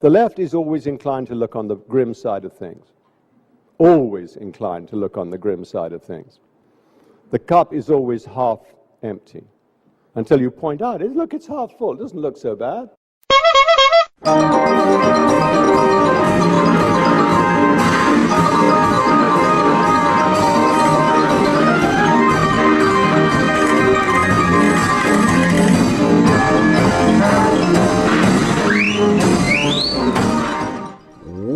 The left is always inclined to look on the grim side of things. Always inclined to look on the grim side of things. The cup is always half empty. Until you point out, look, it's half full. It doesn't look so bad.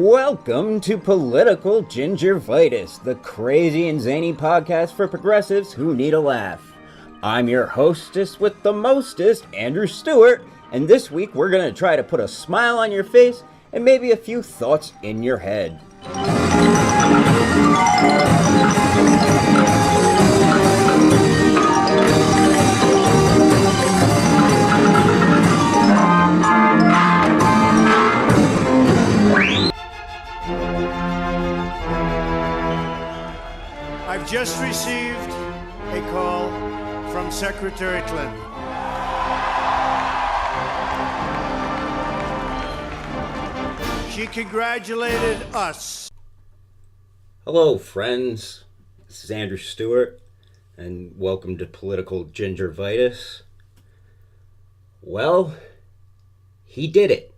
Welcome to Political Gingervitis, the crazy and zany podcast for progressives who need a laugh. I'm your hostess with the mostest, Andrew Stewart, and this week we're going to try to put a smile on your face and maybe a few thoughts in your head. I've just received a call from Secretary Clinton. She congratulated us. Hello, friends. This is Andrew Stewart, and welcome to Political Gingervitis. Well, he did it.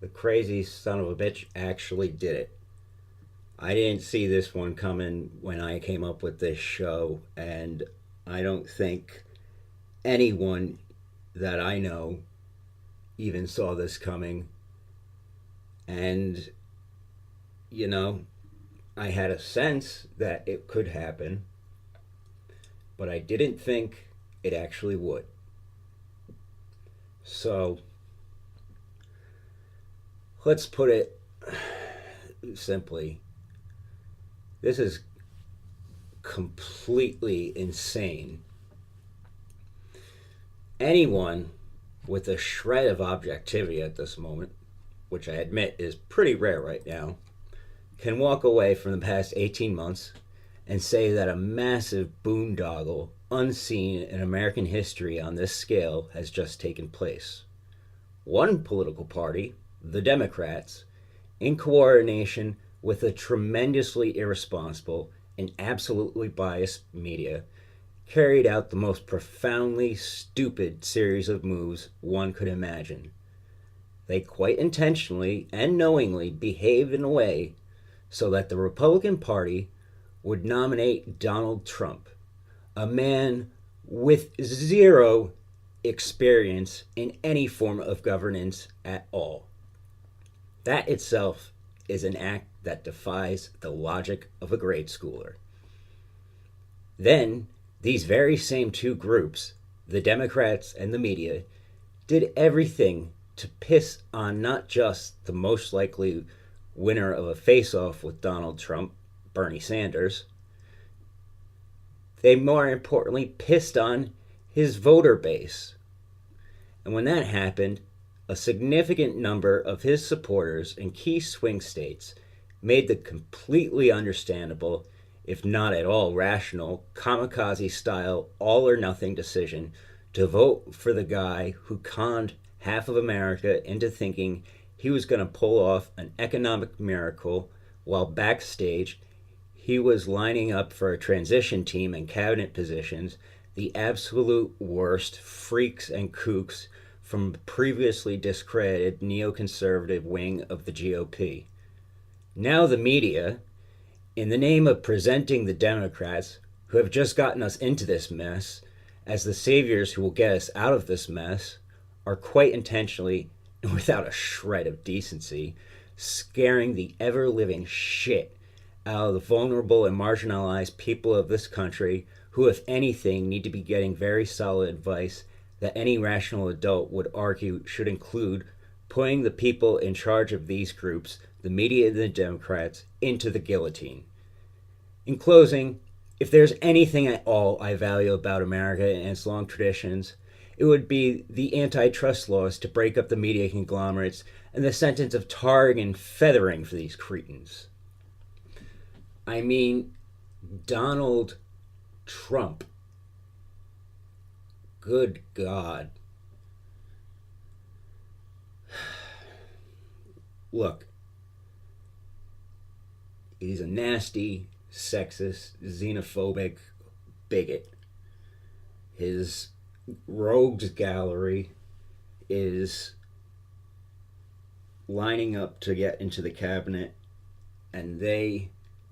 The crazy son of a bitch actually did it. I didn't see this one coming when I came up with this show, and I don't think anyone that I know even saw this coming. And, you know, I had a sense that it could happen, but I didn't think it actually would. So, let's put it simply. This is completely insane. Anyone with a shred of objectivity at this moment, which I admit is pretty rare right now, can walk away from the past 18 months and say that a massive boondoggle unseen in American history on this scale has just taken place. One political party, the Democrats, in coordination with a tremendously irresponsible and absolutely biased media, carried out the most profoundly stupid series of moves one could imagine. They quite intentionally and knowingly behaved in a way so that the Republican Party would nominate Donald Trump, a man with zero experience in any form of governance at all. That itself is an act that defies the logic of a grade schooler. Then, these very same two groups, the Democrats and the media, did everything to piss on not just the most likely winner of a face-off with Donald Trump, Bernie Sanders. They more importantly pissed on his voter base. And when that happened, a significant number of his supporters in key swing states made the completely understandable, if not at all rational, kamikaze-style all-or-nothing decision to vote for the guy who conned half of America into thinking he was going to pull off an economic miracle while backstage he was lining up for a transition team and cabinet positions, the absolute worst freaks and kooks from the previously discredited neoconservative wing of the GOP. Now the media, in the name of presenting the Democrats, who have just gotten us into this mess, as the saviors who will get us out of this mess, are quite intentionally, and without a shred of decency, scaring the ever-living shit out of the vulnerable and marginalized people of this country who, if anything, need to be getting very solid advice that any rational adult would argue should include putting the people in charge of these groups, the media and the Democrats, into the guillotine. In closing, if there's anything at all I value about America and its long traditions, it would be the antitrust laws to break up the media conglomerates and the sentence of tarring and feathering for these cretins. I mean, Donald Trump. Good God. look, he's a nasty, sexist, xenophobic bigot. His rogues gallery is lining up to get into the cabinet, and they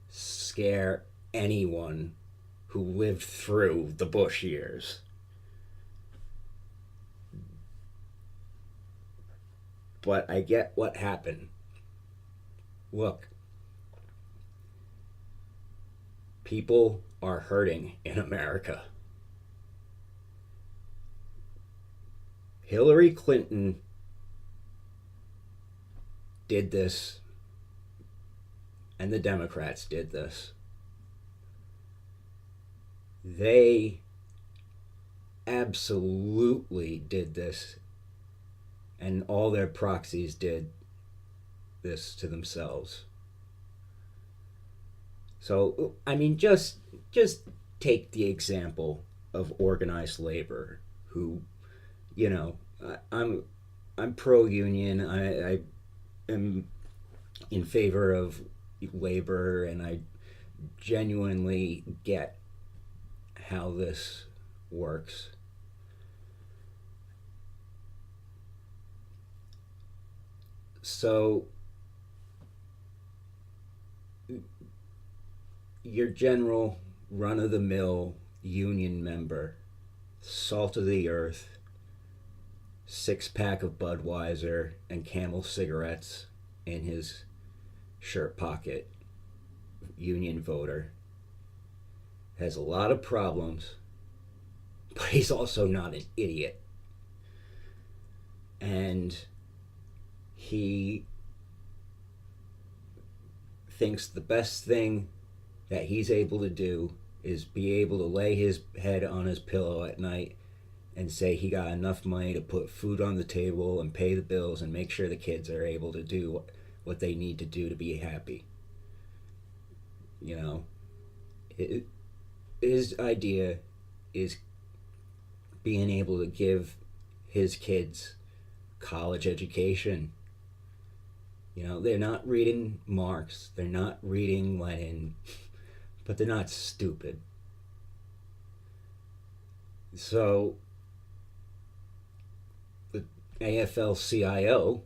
scare anyone who lived through the Bush years. But I get what happened. Look, people are hurting in America. Hillary Clinton did this, and the Democrats did this. They absolutely did this, and all their proxies did this to themselves. So, I mean, just take the example of organized labor, who, you know, I'm pro-union. I am in favor of labor, and I genuinely get how this works. So your general run-of-the-mill union member, salt of the earth, 6-pack of Budweiser and Camel cigarettes in his shirt pocket, union voter, has a lot of problems, but he's also not an idiot. And he thinks the best thing that he's able to do is be able to lay his head on his pillow at night and say he got enough money to put food on the table and pay the bills and make sure the kids are able to do what they need to do to be happy. You know, his idea is being able to give his kids college education. You know, they're not reading Marx, they're not reading Lenin, but they're not stupid. So the AFL-CIO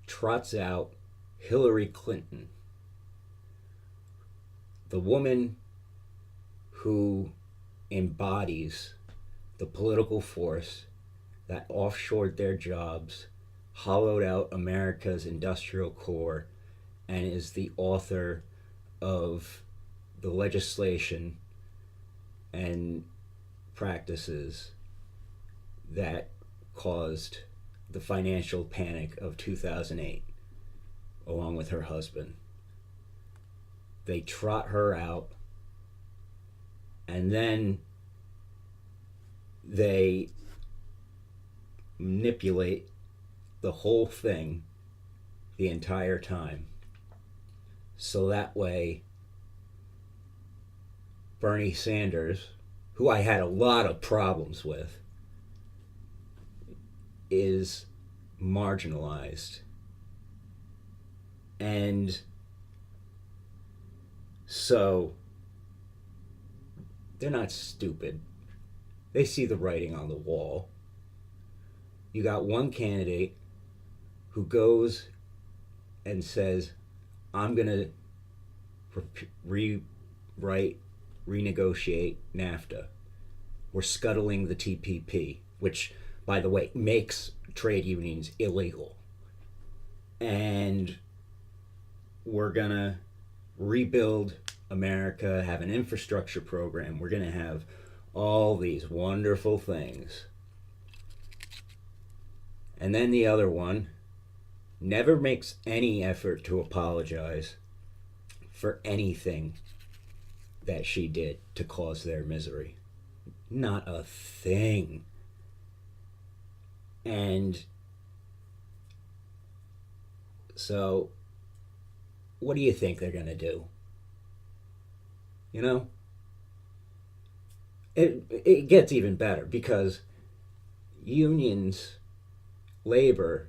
trots out Hillary Clinton, the woman who embodies the political force that offshored their jobs, hollowed out America's industrial core, and is the author of the legislation and practices that caused the financial panic of 2008, along with her husband. They trot her out, and then they manipulate the whole thing the entire time. So that way, Bernie Sanders, who I had a lot of problems with, is marginalized. And so they're not stupid. They see the writing on the wall. You got one candidate who goes and says, I'm going to rewrite, renegotiate NAFTA. We're scuttling the TPP, which, by the way, makes trade unions illegal. And we're going to rebuild America, have an infrastructure program. We're going to have all these wonderful things. And then the other one never makes any effort to apologize for anything that she did to cause their misery. Not a thing. And so, what do you think they're going to do? You know? It gets even better, because unions, labor,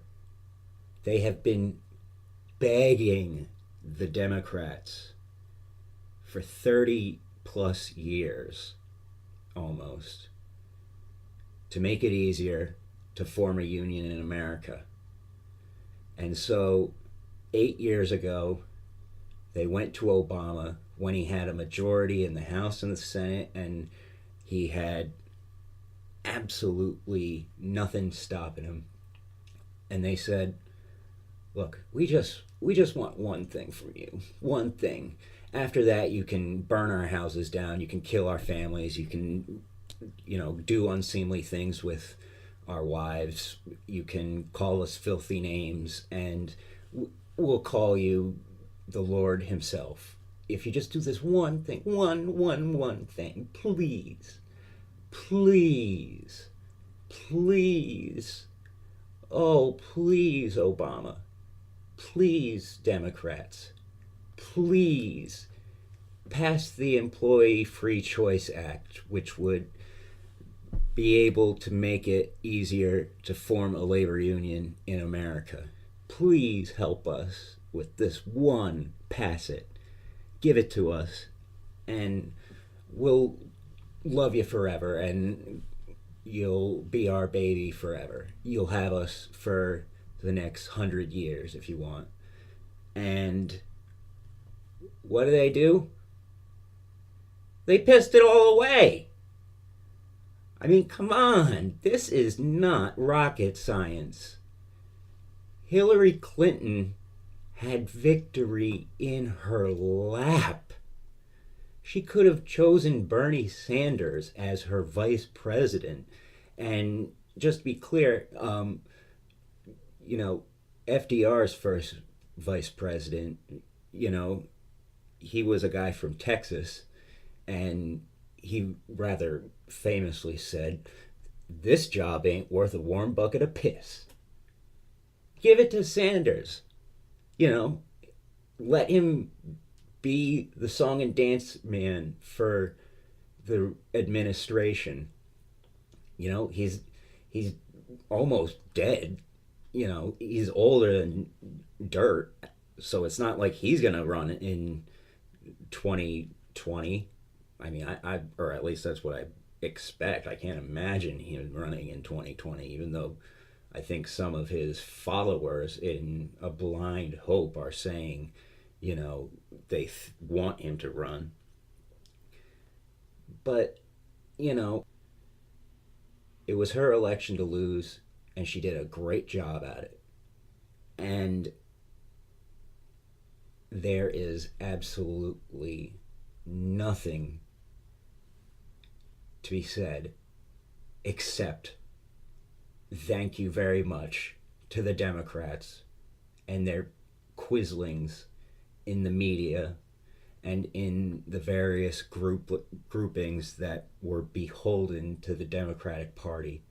They have been begging the Democrats for 30 plus years, almost, to make it easier to form a union in America. And so 8 years ago, they went to Obama when he had a majority in the House and the Senate, and he had absolutely nothing stopping him. And they said, look, we just want one thing from you. One thing. After that, you can burn our houses down, you can kill our families, you can, do unseemly things with our wives, you can call us filthy names, and we'll call you the Lord himself. If you just do this one thing, one thing, please, please, please, oh, please, Obama, please, Democrats, please pass the Employee Free Choice Act, which would be able to make it easier to form a labor union in America. Please help us with this one. Pass it. Give it to us, and we'll love you forever, and you'll be our baby forever. You'll have us for the next 100 years if you want. And what do? They pissed it all away. I mean, come on. This is not rocket science. Hillary Clinton had victory in her lap. She could have chosen Bernie Sanders as her vice president. And just to be clear, FDR's first vice president, he was a guy from Texas, and he rather famously said, "This job ain't worth a warm bucket of piss." Give it to Sanders. Let him be the song and dance man for the administration. He's almost dead. He's older than dirt, so it's not like he's gonna run in 2020. I mean, or at least that's what I expect. I can't imagine him running in 2020, even though I think some of his followers in a blind hope are saying, they want him to run. But, it was her election to lose, and she did a great job at it. And there is absolutely nothing to be said except thank you very much to the Democrats and their quislings in the media and in the various groupings that were beholden to the Democratic Party.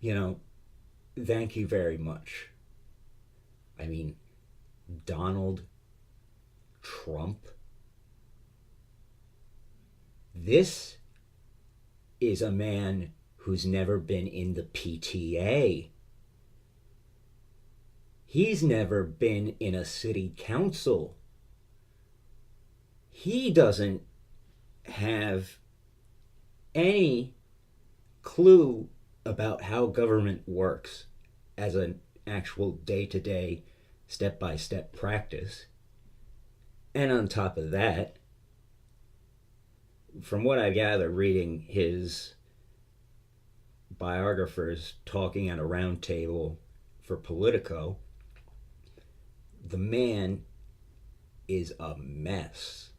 Thank you very much. I mean, Donald Trump. This is a man who's never been in the PTA. He's never been in a city council. He doesn't have any clue about how government works as an actual day-to-day, step-by-step practice. And on top of that, from what I gather reading his biographers talking at a round table for Politico, the man is a mess.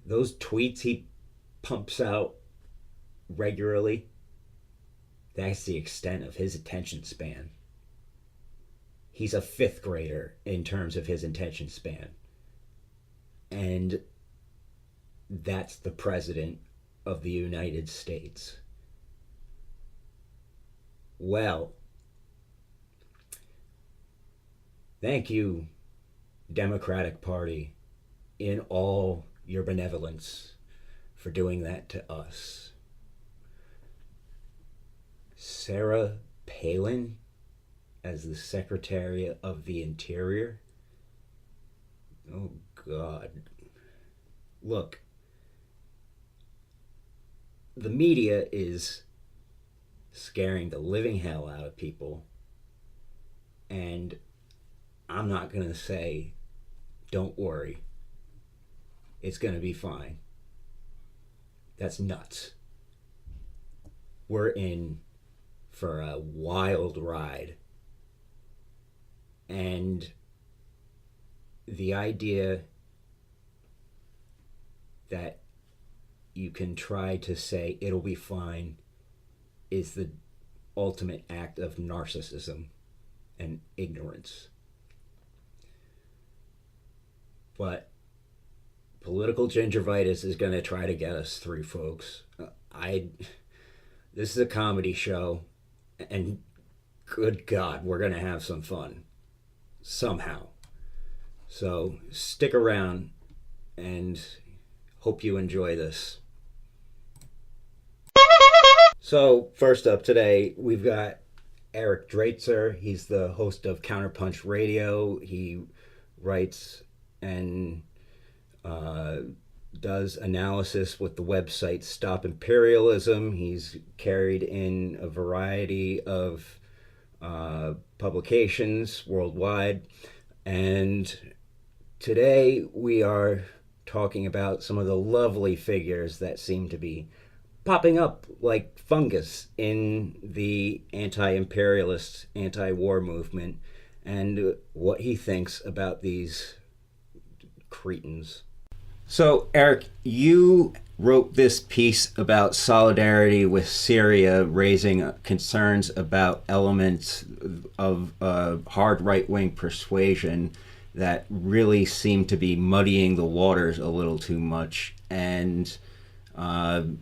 Those tweets he pumps out regularly, that's the extent of his attention span. He's a fifth grader in terms of his attention span. And that's the president of the United States. Well, thank you, Democratic Party, in all your benevolence for doing that to us. Sarah Palin, as the Secretary of the Interior. Oh, God. Look, the media is scaring the living hell out of people, and I'm not going to say, don't worry, it's going to be fine. That's nuts. We're in for a wild ride. And the idea that you can try to say it'll be fine is the ultimate act of narcissism and ignorance. But political gingivitis is going to try to get us through, folks. This is a comedy show, and good God, we're going to have some fun somehow. So stick around and hope you enjoy this. So first up today, we've got Eric Draitser. He's the host of Counterpunch Radio. He writes and does analysis with the website Stop Imperialism. He's carried in a variety of publications worldwide. And today we are talking about some of the lovely figures that seem to be popping up like fungus in the anti-imperialist, anti-war movement, and what he thinks about these cretins. So, Eric, you wrote this piece about solidarity with Syria, raising concerns about elements of hard right-wing persuasion that really seem to be muddying the waters a little too much. And, the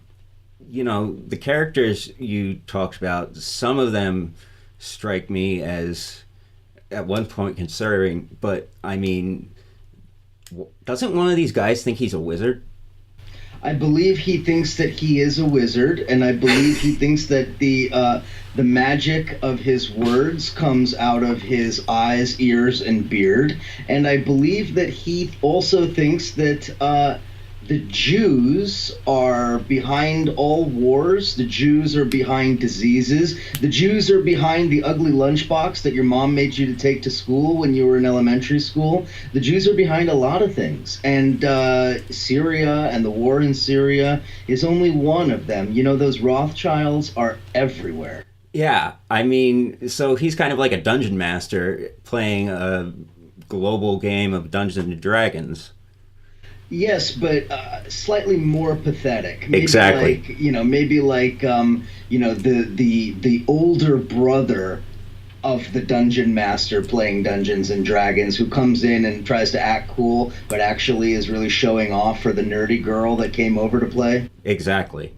characters you talked about, some of them strike me as, at one point, concerning, but, I mean, doesn't one of these guys think he's a wizard? I believe he thinks that he is a wizard, and I believe he thinks that the magic of his words comes out of his eyes, ears, and beard. And I believe that he also thinks that the Jews are behind all wars. The Jews are behind diseases. The Jews are behind the ugly lunchbox that your mom made you to take to school when you were in elementary school. The Jews are behind a lot of things. And Syria and the war in Syria is only one of them. You know, those Rothschilds are everywhere. Yeah, I mean, so he's kind of like a dungeon master playing a global game of Dungeons and Dragons. Yes, but slightly more pathetic. Maybe exactly. The older brother of the dungeon master playing Dungeons and Dragons, who comes in and tries to act cool, but actually is really showing off for the nerdy girl that came over to play. Exactly.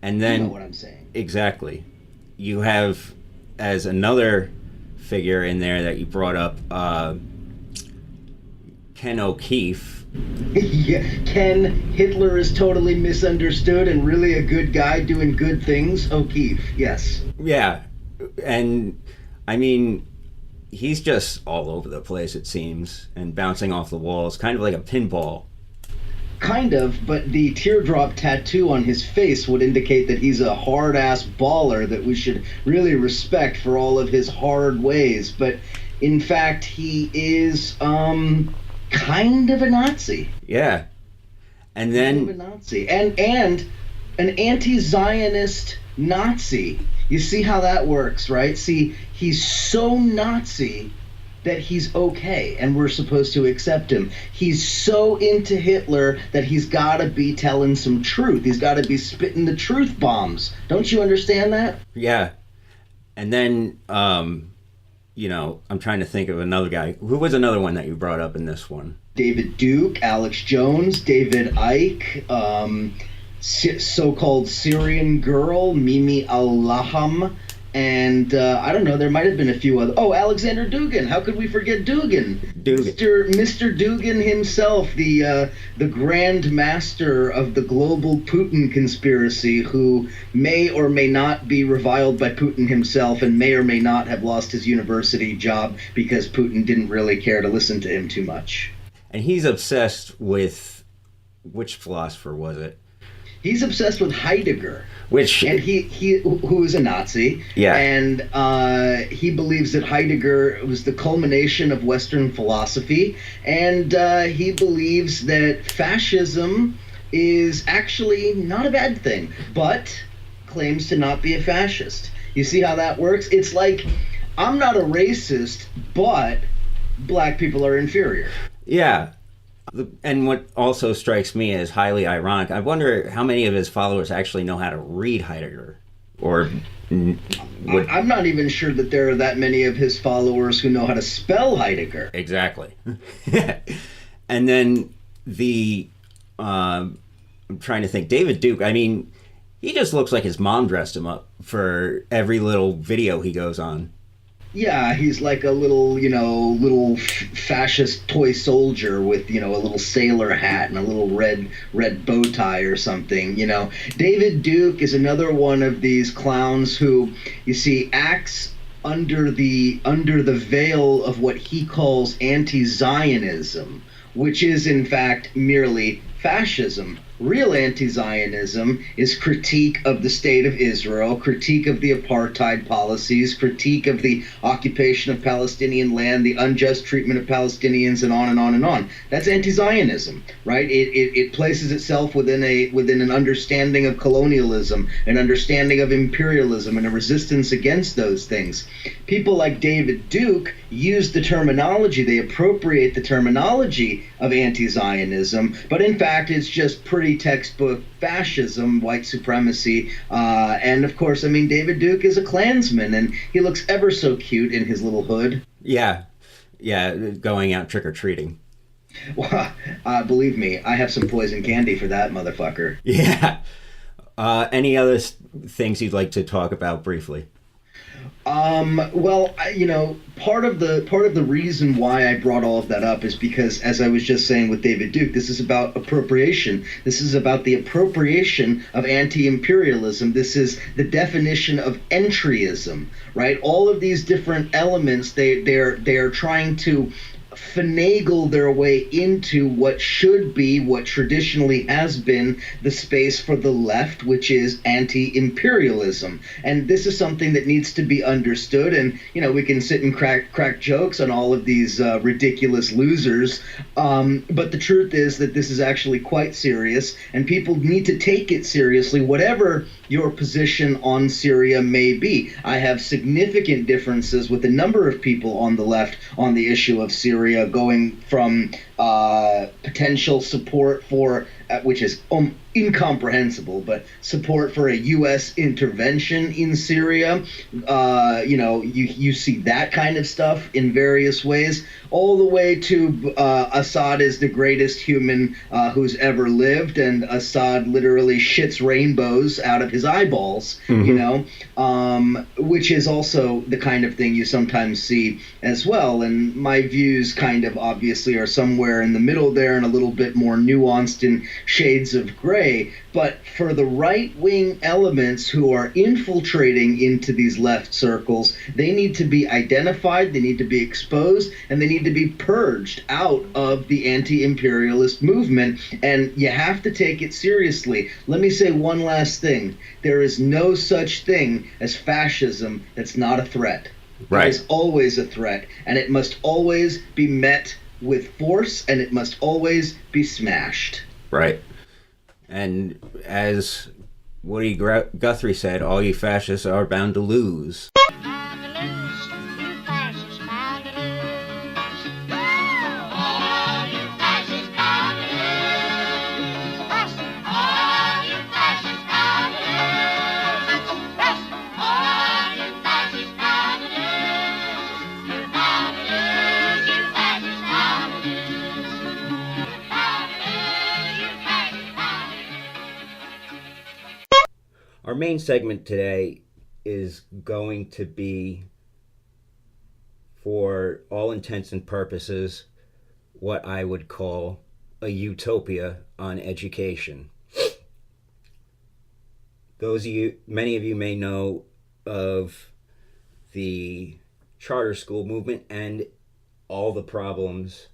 And then, you know what I'm saying. Exactly. You have, as another figure in there that you brought up, Ken O'Keefe. Yeah, Ken, Hitler is totally misunderstood and really a good guy doing good things. O'Keefe, yes. Yeah, and I mean, he's just all over the place, it seems, and bouncing off the walls, kind of like a pinball. Kind of, but the teardrop tattoo on his face would indicate that he's a hard-ass baller that we should really respect for all of his hard ways. But in fact, he is, kind of a Nazi. Yeah. And then... Kind of a Nazi. And an anti-Zionist Nazi. You see how that works, right? See, he's so Nazi that he's okay, and we're supposed to accept him. He's so into Hitler that he's got to be telling some truth. He's got to be spitting the truth bombs. Don't you understand that? Yeah. And then, I'm trying to think of another guy. Who was another one that you brought up in this one? David Duke, Alex Jones, David Icke, so-called Syrian girl, Mimi Al-Laham, And I don't know, there might have been a few other. Oh, Alexander Dugin. How could we forget Dugin? Mr. Dugin himself, the grand master of the global Putin conspiracy, who may or may not be reviled by Putin himself and may or may not have lost his university job because Putin didn't really care to listen to him too much. And he's obsessed with, which philosopher was it? He's obsessed with Heidegger. And who is a Nazi. Yeah. And he believes that Heidegger was the culmination of Western philosophy. And he believes that fascism is actually not a bad thing, but claims to not be a fascist. You see how that works? It's like, I'm not a racist, but black people are inferior. Yeah. And what also strikes me as highly ironic, I wonder how many of his followers actually know how to read Heidegger, or I'm not even sure that there are that many of his followers who know how to spell Heidegger. Exactly. And then I'm trying to think, David Duke, I mean, he just looks like his mom dressed him up for every little video he goes on. Yeah, he's like a little fascist toy soldier with, a little sailor hat and a little red bow tie or something, David Duke is another one of these clowns who, you see, acts under the veil of what he calls anti-Zionism, which is in fact merely fascism. Real anti-Zionism is critique of the state of Israel, critique of the apartheid policies, critique of the occupation of Palestinian land, the unjust treatment of Palestinians, and on and on and on. That's anti-Zionism, right? It places itself within an understanding of colonialism, an understanding of imperialism, and a resistance against those things. People like David Duke use the terminology, they appropriate the terminology of anti-Zionism, but in fact it's just pretty textbook fascism, white supremacy, and of course, I mean, David Duke is a Klansman, and he looks ever so cute in his little hood. Yeah, going out trick-or-treating. Well, believe me, I have some poison candy for that motherfucker. Yeah. Any other things you'd like to talk about briefly? Well, part of the reason why I brought all of that up is because, as I was just saying with David Duke, this is about appropriation. This is about the appropriation of anti-imperialism. This is the definition of entryism, right? All of these different elements, they're trying to finagle their way into what should be, what traditionally has been, the space for the left, which is anti-imperialism. And this is something that needs to be understood. And, we can sit and crack jokes on all of these ridiculous losers. But the truth is that this is actually quite serious, and people need to take it seriously, whatever your position on Syria may be. I have significant differences with a number of people on the left on the issue of Syria, going from potential support for, which is incomprehensible, but support for a U.S. intervention in Syria. You see that kind of stuff in various ways, all the way to Assad is the greatest human who's ever lived, and Assad literally shits rainbows out of his eyeballs, which is also the kind of thing you sometimes see as well. And my views kind of obviously are somewhere in the middle there, and a little bit more nuanced in shades of gray. But for the right-wing elements who are infiltrating into these left circles, they need to be identified, they need to be exposed, and they need to be purged out of the anti-imperialist movement. And you have to take it seriously. Let me say one last thing. There is no such thing as fascism that's not a threat. Right. It is always a threat, and it must always be met with force, and it must always be smashed. Right. And as Woody Guthrie said, all you fascists are bound to lose. Our main segment today is going to be, for all intents and purposes, what I would call a utopia on education. Many of you may know of the charter school movement and all the problems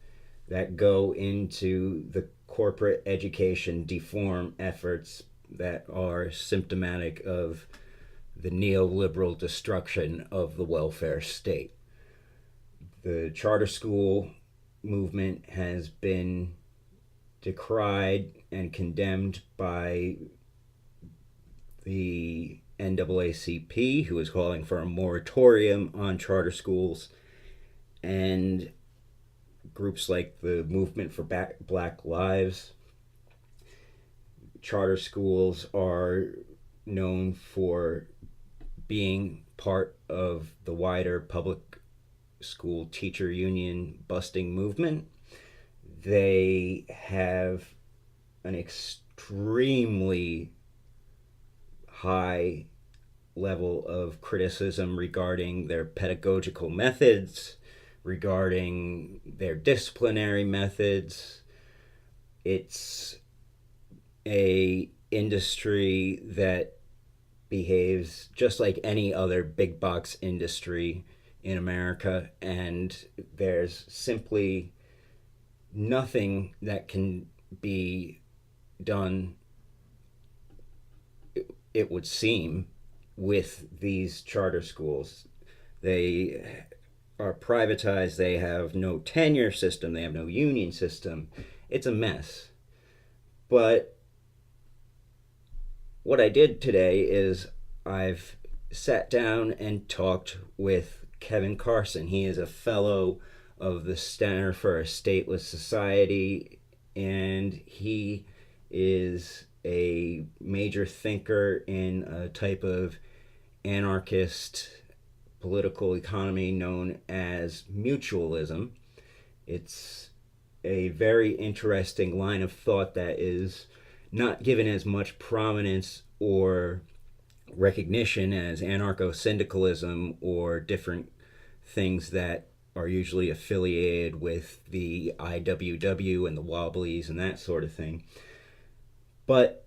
that go into the corporate education deform efforts that are symptomatic of the neoliberal destruction of the welfare state. The charter school movement has been decried and condemned by the NAACP, who is calling for a moratorium on charter schools, and groups like the Movement for Black Lives. Charter schools are known for being part of the wider public school teacher union busting movement. They have an extremely high level of criticism regarding their pedagogical methods, regarding their disciplinary methods. It's a industry that behaves just like any other big box industry in America, and there's simply nothing that can be done, it would seem, with these charter schools. They are privatized, they have no tenure system, they have no union system. It's a mess. But what I did today is I've sat down and talked with Kevin Carson. He is a fellow of the Center for a Stateless Society, and he is a major thinker in a type of anarchist political economy known as mutualism. It's a very interesting line of thought that is not given as much prominence or recognition as anarcho-syndicalism or different things that are usually affiliated with the IWW and the Wobblies and that sort of thing. But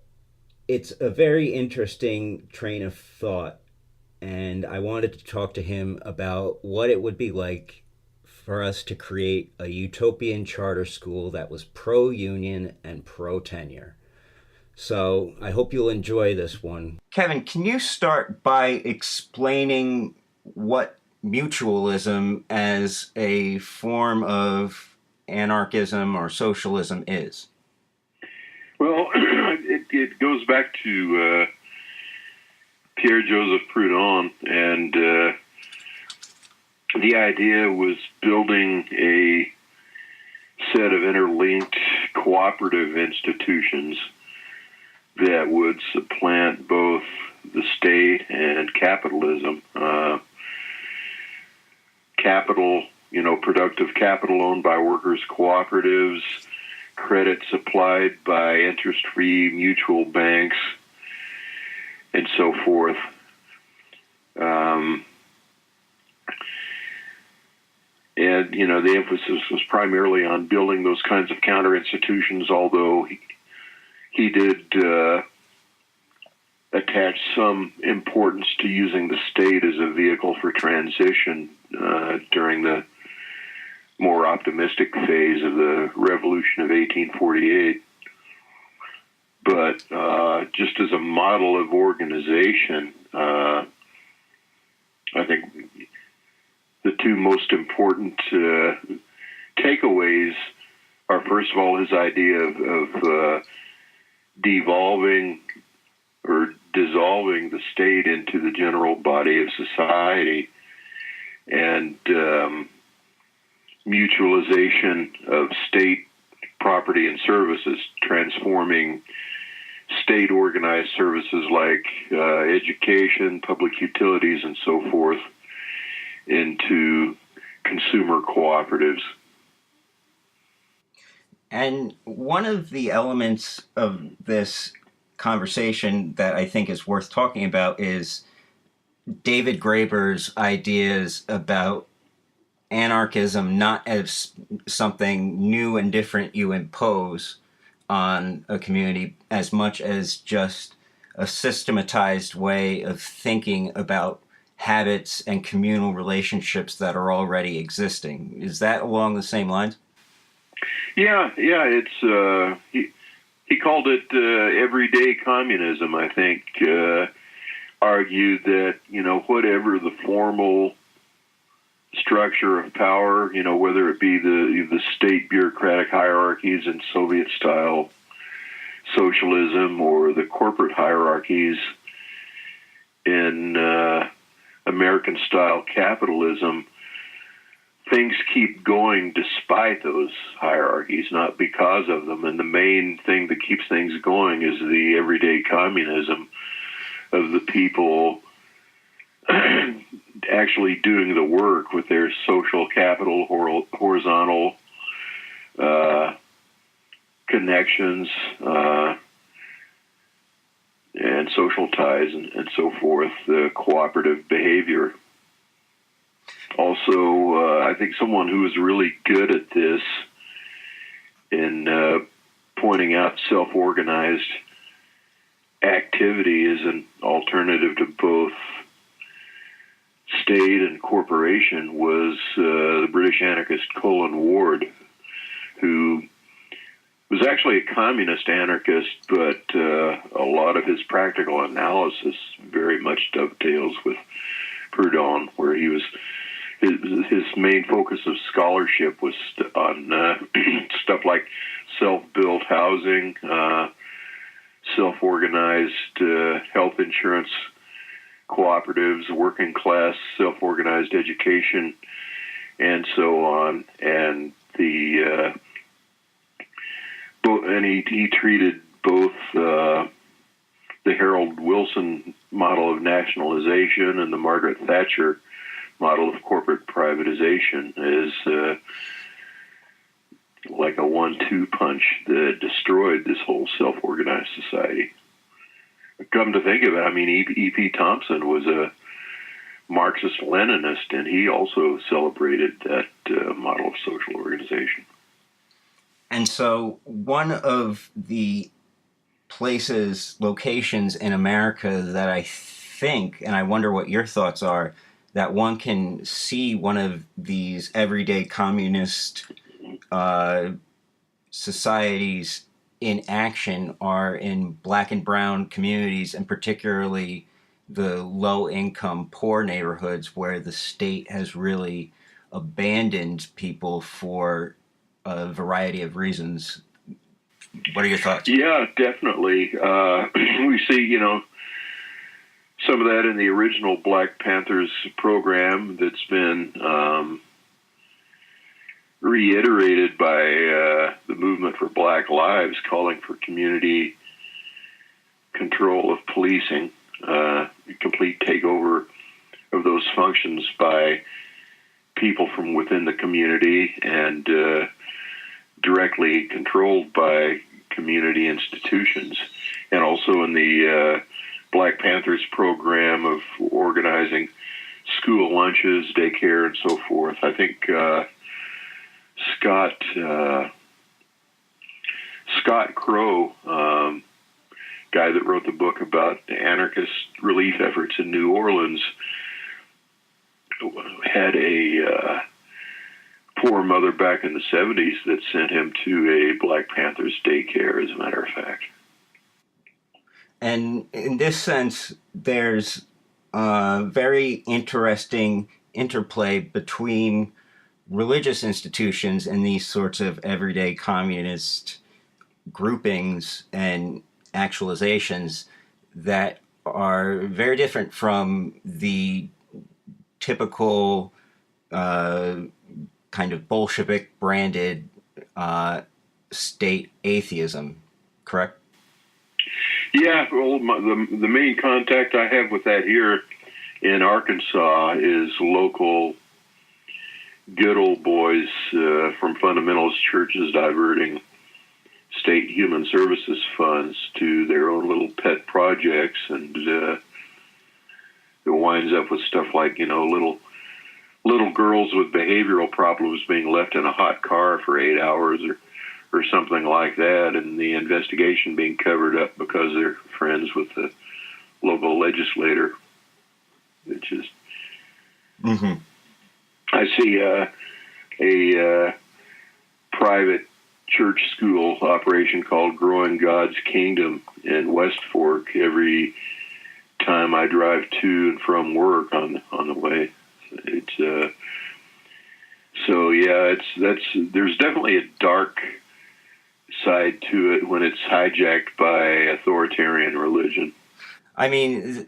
it's a very interesting train of thought, and I wanted to talk to him about what it would be like for us to create a utopian charter school that was pro-union and pro-tenure. So I hope you'll enjoy this one. Kevin, can you start by explaining what mutualism as a form of anarchism or socialism is? Well, it goes back to Pierre-Joseph Proudhon, and the idea was building a set of interlinked cooperative institutions that would supplant both the state and capitalism. Capital, productive capital owned by workers' cooperatives, credit supplied by interest-free mutual banks, and so forth. And, the emphasis was primarily on building those kinds of counter-institutions, although he did attach some importance to using the state as a vehicle for transition during the more optimistic phase of the Revolution of 1848. But just as a model of organization, I think the two most important takeaways are, first of all, his idea of devolving or dissolving the state into the general body of society, and mutualization of state property and services, transforming state-organized services like education, public utilities, and so forth into consumer cooperatives. And one of the elements of this conversation that I think is worth talking about is David Graeber's ideas about anarchism not as something new and different you impose on a community as much as just a systematized way of thinking about habits and communal relationships that are already existing. Is that along the same lines? Yeah. It's he called it everyday communism. I think argued that whatever the formal structure of power, whether it be the state bureaucratic hierarchies in Soviet-style socialism or the corporate hierarchies in American-style capitalism, things keep going despite those hierarchies, not because of them. And the main thing that keeps things going is the everyday communism of the people actually doing the work with their social capital, horizontal connections, and social ties and so forth, cooperative behavior. Also, I think someone who is really good at this in pointing out self-organized activity as an alternative to both state and corporation was the British anarchist Colin Ward, who was actually a communist anarchist, but a lot of his practical analysis very much dovetails with Proudhon, where he was his main focus of scholarship was on stuff like self-built housing, self-organized health insurance cooperatives, working class self-organized education, and so on. And he treated both the Harold Wilson model of nationalization and the Margaret Thatcher model of corporate privatization as like a 1-2 punch that destroyed this whole self-organized society. Come to think of it, I mean, E.P. Thompson was a Marxist-Leninist, and he also celebrated that model of social organization. And so one of the locations in America that I think, and I wonder what your thoughts are, that one can see one of these everyday communist societies in action are in black and brown communities, and particularly the low-income, poor neighborhoods where the state has really abandoned people for a variety of reasons. What are your thoughts? Yeah, definitely. We see, some of that in the original Black Panthers program that's been reiterated by the movement for Black Lives, calling for community control of policing, complete takeover of those functions by people from within the community and directly controlled by community institutions. And also in the Black Panthers program of organizing school lunches, daycare, and so forth. I think Scott Crow, guy that wrote the book about anarchist relief efforts in New Orleans, had a poor mother back in the 70s that sent him to a Black Panthers daycare, as a matter of fact. And in this sense, there's a very interesting interplay between religious institutions and these sorts of everyday communist groupings and actualizations that are very different from the typical kind of Bolshevik branded state atheism, correct? Yeah, well, the main contact I have with that here in Arkansas is local good old boys from fundamentalist churches diverting state human services funds to their own little pet projects and it winds up with stuff like, little girls with behavioral problems being left in a hot car for 8 hours or something like that, and the investigation being covered up because they're friends with the local legislator. It's just, I see a private church school operation called Growing God's Kingdom in West Fork every time I drive to and from work on the way. It's there's definitely a dark side to it when it's hijacked by authoritarian religion. I mean,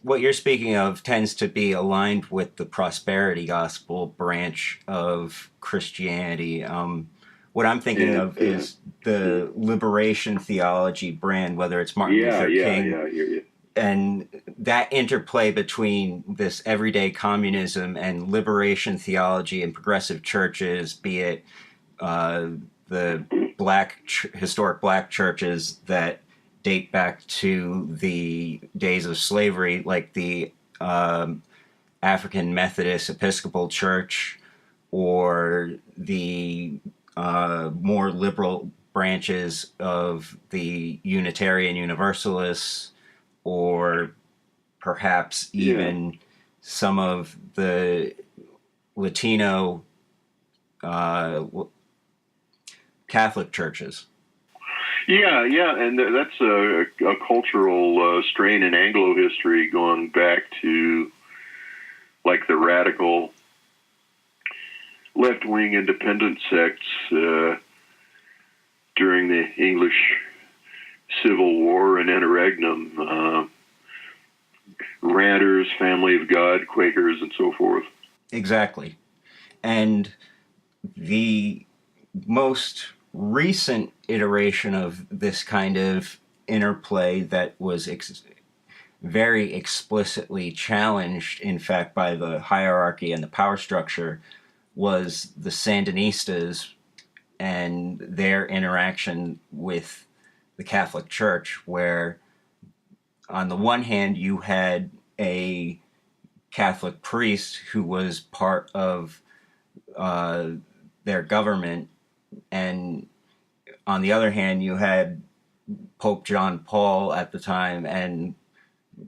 what you're speaking of tends to be aligned with the prosperity gospel branch of Christianity. What I'm thinking of is the liberation theology brand, whether it's Martin Luther King. And that interplay between this everyday communism and liberation theology and progressive churches, be it the historic black churches that date back to the days of slavery, like the African Methodist Episcopal Church, or the more liberal branches of the Unitarian Universalists, or perhaps even some of the Latino Catholic churches. Yeah, and that's a cultural strain in Anglo history going back to like the radical left-wing independent sects during the English Civil War and interregnum, Ranters, Family of God, Quakers, and so forth. Exactly. And the most recent iteration of this kind of interplay that was very explicitly challenged, in fact, by the hierarchy and the power structure, was the Sandinistas and their interaction with the Catholic Church, where on the one hand you had a Catholic priest who was part of their government, and on the other hand you had Pope John Paul at the time and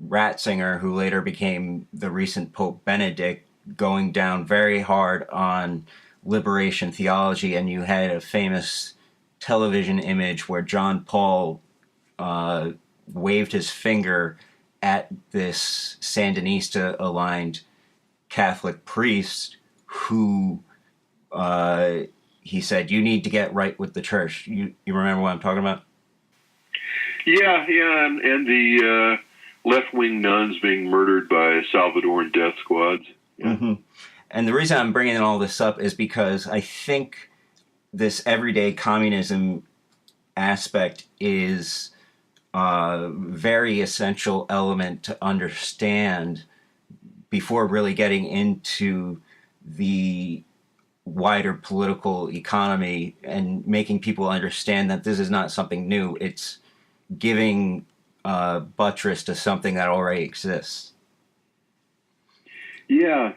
Ratzinger, who later became the recent Pope Benedict, going down very hard on liberation theology. And you had a famous television image where John Paul waved his finger at this Sandinista-aligned Catholic priest who he said, "You need to get right with the church." You remember what I'm talking about? Yeah, and the left-wing nuns being murdered by Salvadoran death squads. Yeah. Mm-hmm. And the reason I'm bringing all this up is because I think this everyday communism aspect is a very essential element to understand before really getting into the wider political economy and making people understand that this is not something new. It's giving buttress to something that already exists. Yeah.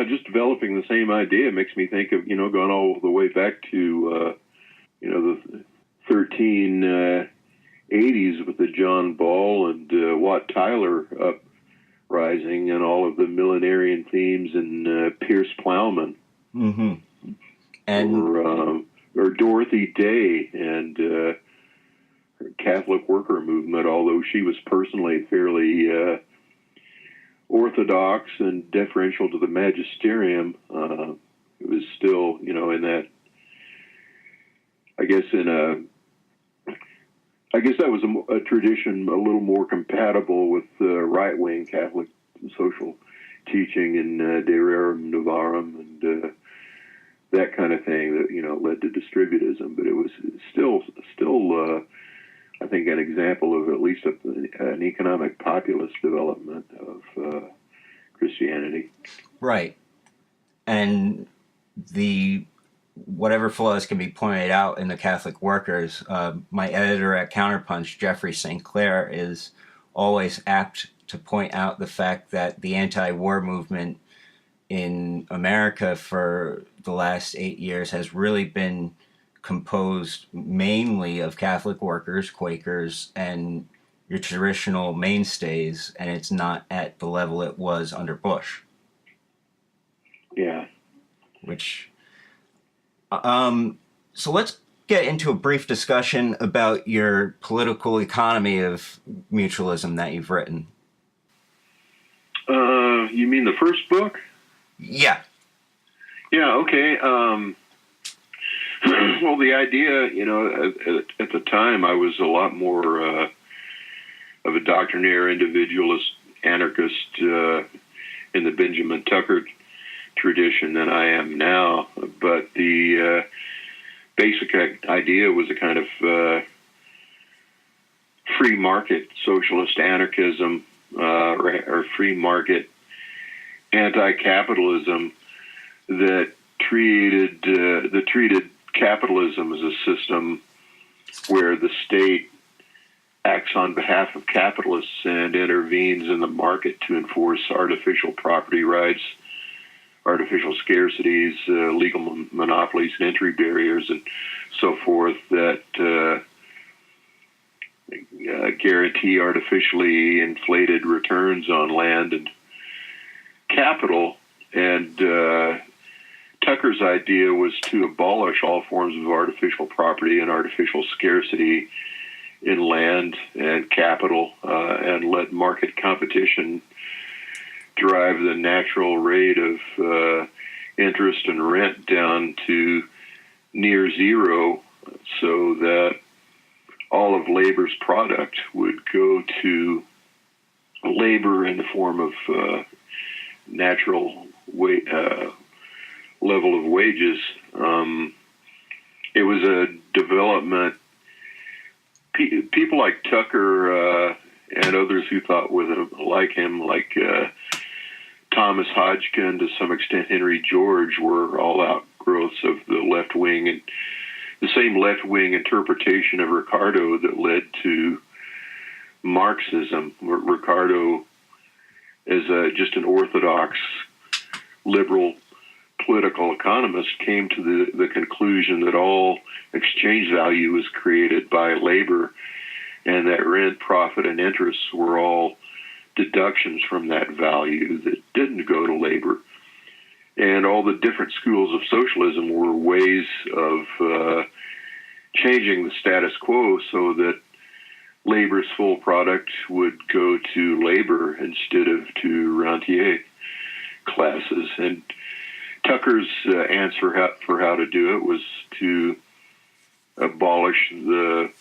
Just developing the same idea makes me think of, going all the way back to, the 1380s with the John Ball and Wat Tyler uprising and all of the millenarian themes in Pierce Plowman. Mm-hmm. And or Dorothy Day and her Catholic worker movement, although she was personally fairly orthodox and deferential to the magisterium, it was still, in that, I guess that was a tradition a little more compatible with right-wing Catholic social teaching in De Rerum Novarum and that kind of thing that, led to distributism. But it was still I think, an example of at least an economic populist development of Christianity. Right. And whatever flaws can be pointed out in the Catholic workers, my editor at Counterpunch, Jeffrey St. Clair, is always apt to point out the fact that the anti-war movement in America for the last 8 years has really been composed mainly of Catholic workers, Quakers, and your traditional mainstays, and it's not at the level it was under Bush. Yeah. Which, so let's get into a brief discussion about your political economy of mutualism that you've written. You mean the first book? Yeah. Yeah, okay. Well, the idea, at the time, I was a lot more of a doctrinaire, individualist, anarchist in the Benjamin Tucker tradition than I am now. But the basic idea was a kind of free market socialist anarchism or free market anti-capitalism that treated capitalism as a system where the state acts on behalf of capitalists and intervenes in the market to enforce artificial property rights, artificial scarcities, legal monopolies and entry barriers and so forth that guarantee artificially inflated returns on land and capital. And Tucker's idea was to abolish all forms of artificial property and artificial scarcity in land and capital and let market competition drive the natural rate of interest and rent down to near zero so that all of labor's product would go to labor in the form of natural level of wages. It was a development. People like Tucker and others who thought like him, like Thomas Hodgkin, to some extent Henry George, were all outgrowths of the left wing, and the same left wing interpretation of Ricardo that led to Marxism. Ricardo, as just an orthodox liberal political economist, came to the conclusion that all exchange value was created by labor, and that rent, profit, and interest were all deductions from that value that didn't go to labor. And all the different schools of socialism were ways of changing the status quo so that labor's full product would go to labor instead of to rentier classes. And Tucker's answer for how to do it was to abolish the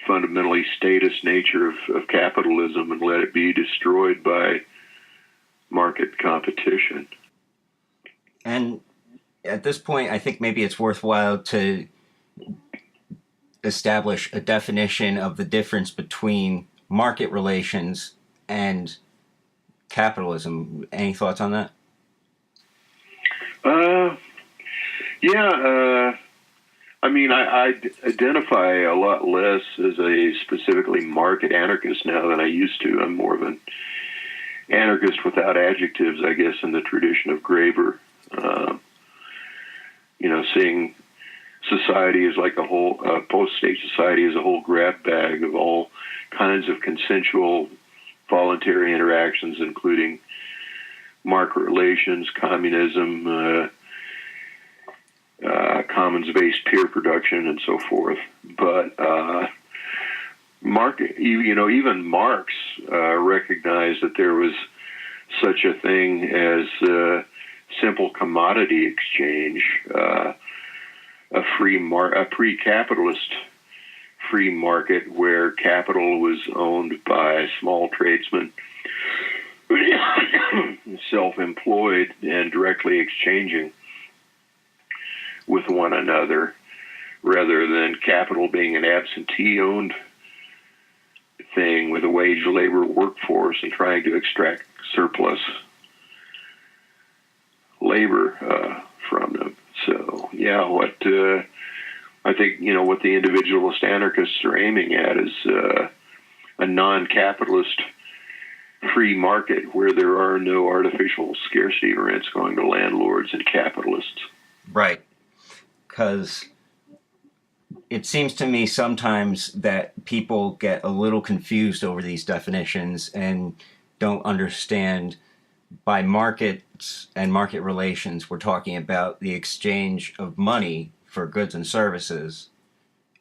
fundamentally statist nature of capitalism and let it be destroyed by market competition. And at this point, I think maybe it's worthwhile to establish a definition of the difference between market relations and capitalism. Any thoughts on that? I mean, I identify a lot less as a specifically market anarchist now than I used to. I'm more of an anarchist without adjectives, I guess, in the tradition of Graeber. Seeing society as like a whole, post-state society as a whole grab bag of all kinds of consensual, voluntary interactions, including market relations, communism, commons-based peer production, and so forth. But even Marx recognized that there was such a thing as simple commodity exchange, a pre-capitalist free market where capital was owned by small tradesmen, self-employed, and directly exchanging with one another, rather than capital being an absentee-owned thing with a wage labor workforce and trying to extract surplus labor from them. So, yeah, what I think, what the individualist anarchists are aiming at is a non-capitalist free market where there are no artificial scarcity rents going to landlords and capitalists. Right. Because it seems to me sometimes that people get a little confused over these definitions and don't understand by markets and market relations, we're talking about the exchange of money for goods and services.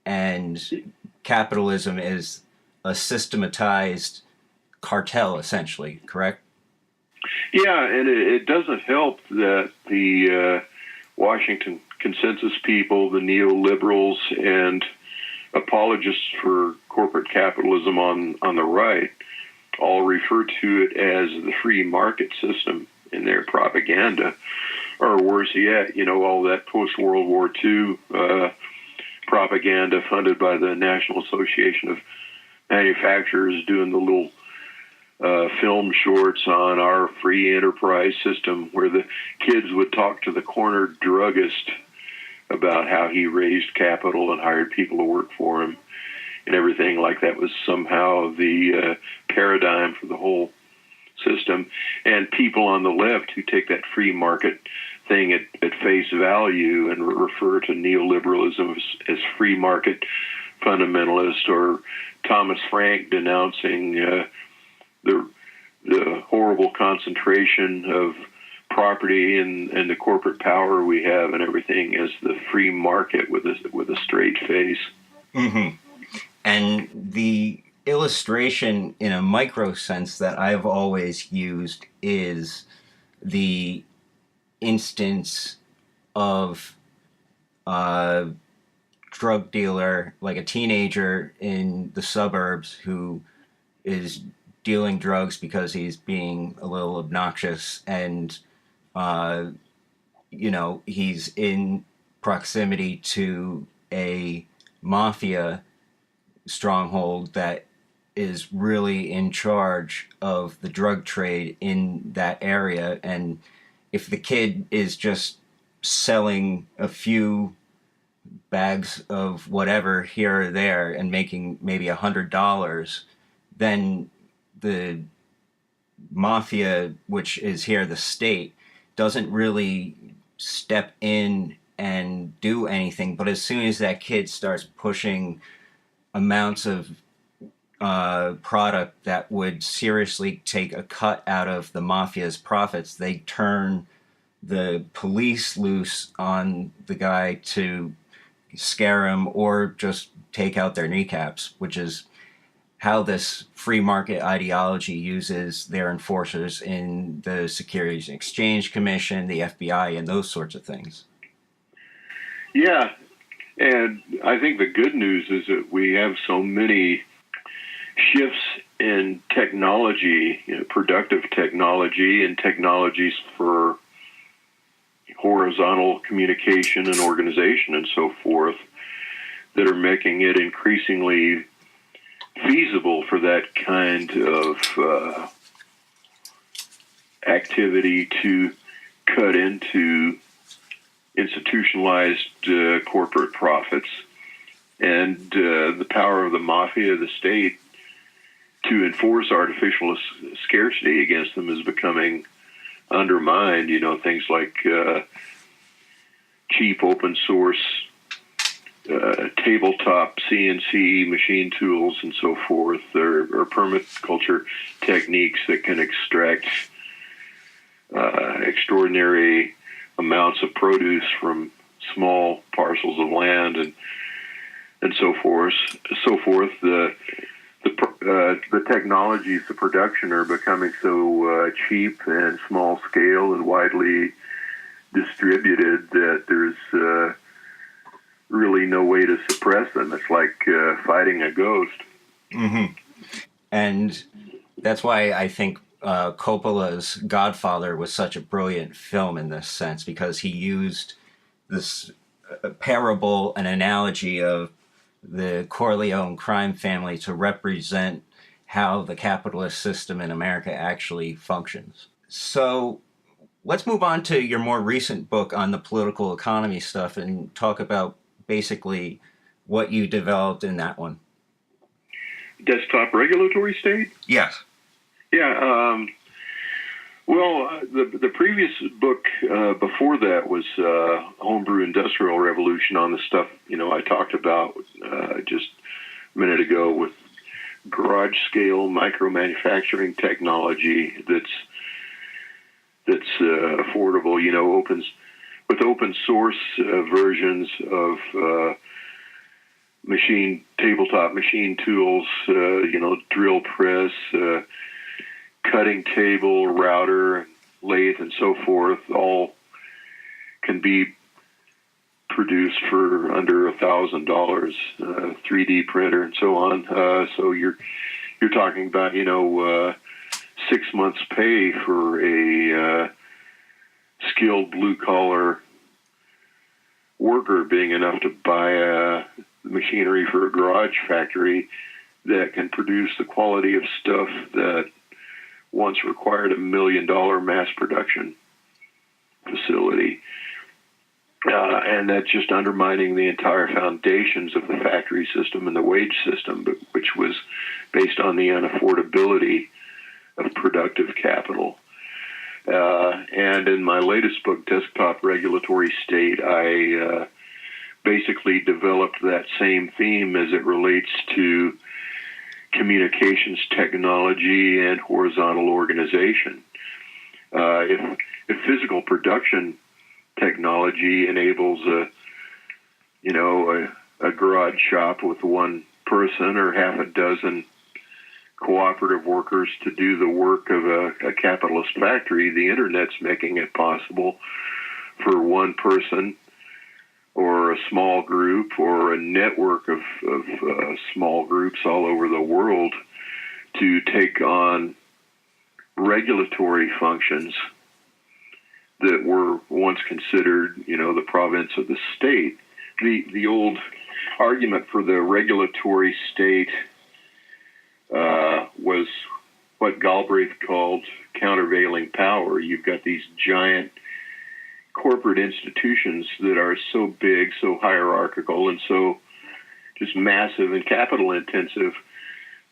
And capitalism is a systematized cartel, essentially, correct? Yeah, and it doesn't help that the Washington consensus people, the neoliberals, and apologists for corporate capitalism on the right all refer to it as the free market system in their propaganda. Or worse yet, all that post-World War II propaganda funded by the National Association of Manufacturers doing the little film shorts on our free enterprise system where the kids would talk to the corner druggist about how he raised capital and hired people to work for him and everything like that was somehow the paradigm for the whole system. And people on the left who take that free market thing at face value and refer to neoliberalism as free market fundamentalist, or Thomas Frank denouncing the horrible concentration of property and the corporate power we have and everything as the free market with a straight face. Mm-hmm. And the illustration in a micro sense that I've always used is the instance of a drug dealer, like a teenager in the suburbs who is dealing drugs because he's being a little obnoxious and, he's in proximity to a mafia stronghold that is really in charge of the drug trade in that area. And if the kid is just selling a few bags of whatever here or there and making maybe $100, then the mafia, which is here the state, doesn't really step in and do anything. But as soon as that kid starts pushing amounts of product that would seriously take a cut out of the mafia's profits, they turn the police loose on the guy to scare him or just take out their kneecaps, which is how this free market ideology uses their enforcers in the Securities and Exchange Commission, the FBI, and those sorts of things. Yeah, and I think the good news is that we have so many shifts in technology, productive technology and technologies for horizontal communication and organization and so forth that are making it increasingly feasible for that kind of activity to cut into institutionalized corporate profits. And the power of the mafia, the state, to enforce artificial scarcity against them is becoming undermined. Things like cheap open source tabletop CNC machine tools and so forth, or permaculture techniques that can extract extraordinary amounts of produce from small parcels of land and so forth. The technologies of production are becoming so cheap and small scale and widely distributed that there's really no way to suppress them. It's like fighting a ghost. Mm-hmm. And that's why I think Coppola's Godfather was such a brilliant film in this sense, because he used this parable, an analogy of the Corleone crime family to represent how the capitalist system in America actually functions. So let's move on to your more recent book on the political economy stuff and talk about basically what you developed in that one. Desktop regulatory state? Yes. Yeah. The previous book before that was Homebrew Industrial Revolution, on the stuff I talked about just a minute ago, with garage scale micro manufacturing technology that's affordable. With open source versions of tabletop machine tools, drill press, cutting table, router, lathe, and so forth, all can be produced for under $1,000, 3D printer and so on. So you're talking about 6 months pay for a skilled blue collar worker being enough to buy machinery for a garage factory that can produce the quality of stuff that once required $1 million mass production facility. And that's just undermining the entire foundations of the factory system and the wage system, which was based on the unaffordability of productive capital. And in my latest book, Desktop Regulatory State, I basically developed that same theme as it relates to communications technology and horizontal organization. If physical production technology enables a garage shop with one person or half a dozen cooperative workers to do the work of a capitalist factory, the internet's making it possible for one person or a small group or a network of small groups all over the world to take on regulatory functions that were once considered, the province of the state. The old argument for the regulatory state was what Galbraith called countervailing power. You've got these giant corporate institutions that are so big, so hierarchical, and so just massive and capital intensive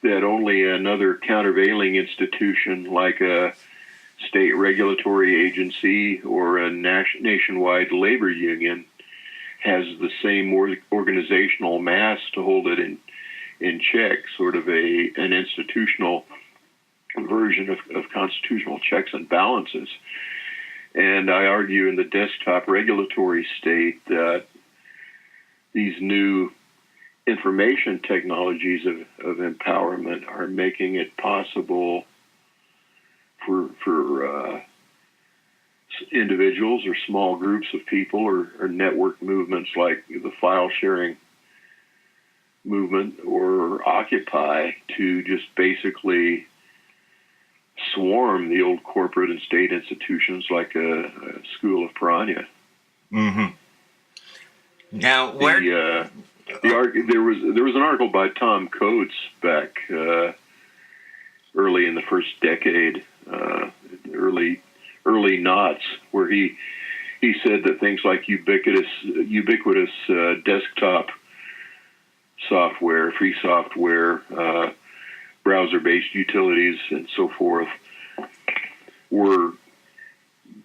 that only another countervailing institution like a state regulatory agency or a nationwide labor union has the same organizational mass to hold it in check, sort of an institutional version of constitutional checks and balances. And I argue in the Desktop Regulatory State that these new information technologies of empowerment are making it possible for individuals or small groups of people or network movements like the file sharing movement or Occupy to just basically swarm the old corporate and state institutions like a school of piranha. Mm-hmm. Now, there was an article by Tom Coates back early in the first decade, early noughts, where he said that things like ubiquitous desktop software, free software, browser-based utilities, and so forth, were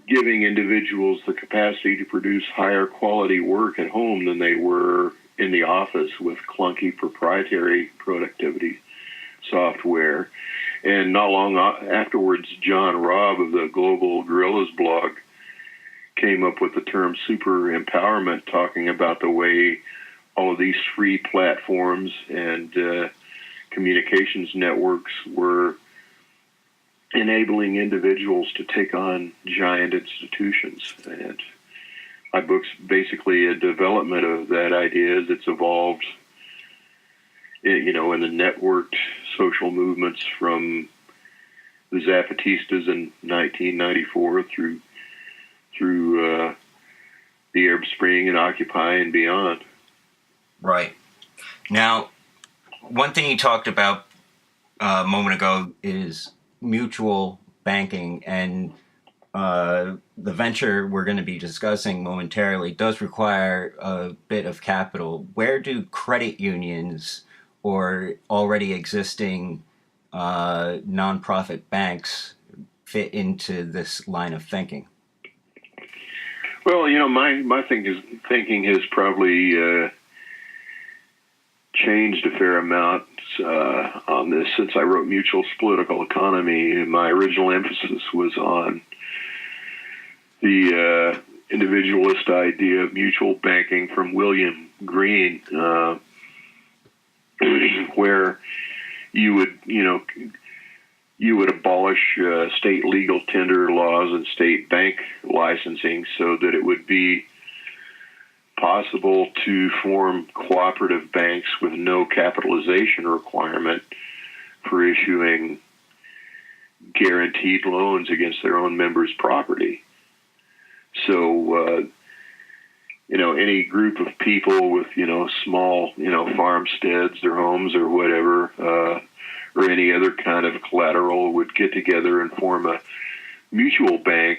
giving individuals the capacity to produce higher quality work at home than they were in the office with clunky proprietary productivity software. And not long afterwards, John Robb of the Global Guerrillas blog came up with the term super empowerment, talking about the way all of these free platforms and communications networks were enabling individuals to take on giant institutions. And my book's basically a development of that idea as it's evolved, in the networked social movements from the Zapatistas in 1994 through the Arab Spring and Occupy and beyond. Right. Now, one thing you talked about a moment ago is mutual banking, and the venture we're going to be discussing momentarily does require a bit of capital. Where do credit unions or already existing nonprofit banks fit into this line of thinking? Well, my thinking has probably changed a fair amount on this since I wrote Mutualist Political Economy. My original emphasis was on the individualist idea of mutual banking from William Green, where you would abolish state legal tender laws and state bank licensing so that it would be possible to form cooperative banks with no capitalization requirement for issuing guaranteed loans against their own members' property. So, any group of people with, small, farmsteads, their homes or whatever, or any other kind of collateral would get together and form a mutual bank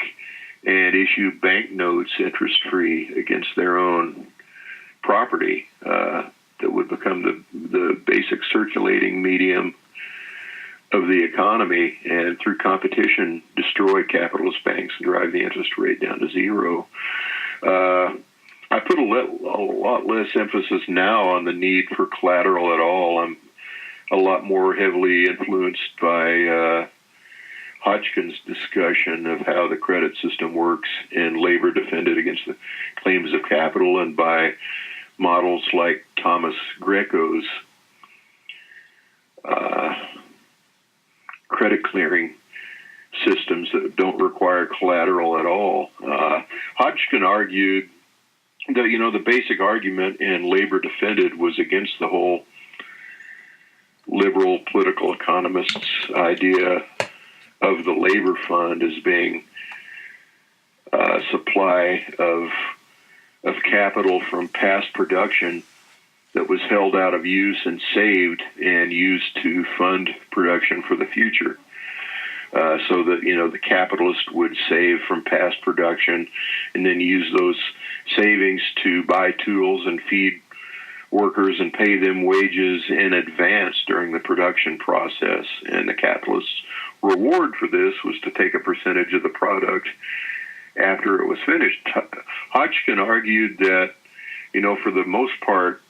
and issue banknotes interest-free against their own property that would become the basic circulating medium of the economy, and through competition destroy capitalist banks and drive the interest rate down to zero. I put a lot less emphasis now on the need for collateral at all. I'm a lot more heavily influenced by Hodgkin's discussion of how the credit system works in Labor Defended Against the Claims of Capital, and by models like Thomas Greco's credit clearing systems that don't require collateral at all. Hodgkin argued that, the basic argument in Labor Defended was against the whole liberal political economists' idea of the labor fund as being a supply of capital from past production that was held out of use and saved and used to fund production for the future. So that, the capitalist would save from past production and then use those savings to buy tools and feed workers and pay them wages in advance during the production process. And the capitalist's reward for this was to take a percentage of the product after it was finished. Hodgkin argued that, for the most part,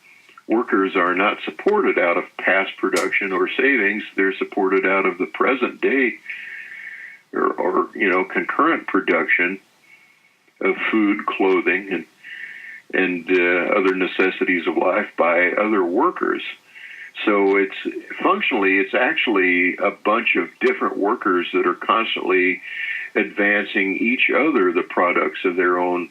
workers are not supported out of past production or savings. They're supported out of the present day or concurrent production of food, clothing, and other necessities of life by other workers. So it's actually a bunch of different workers that are constantly advancing each other the products of their own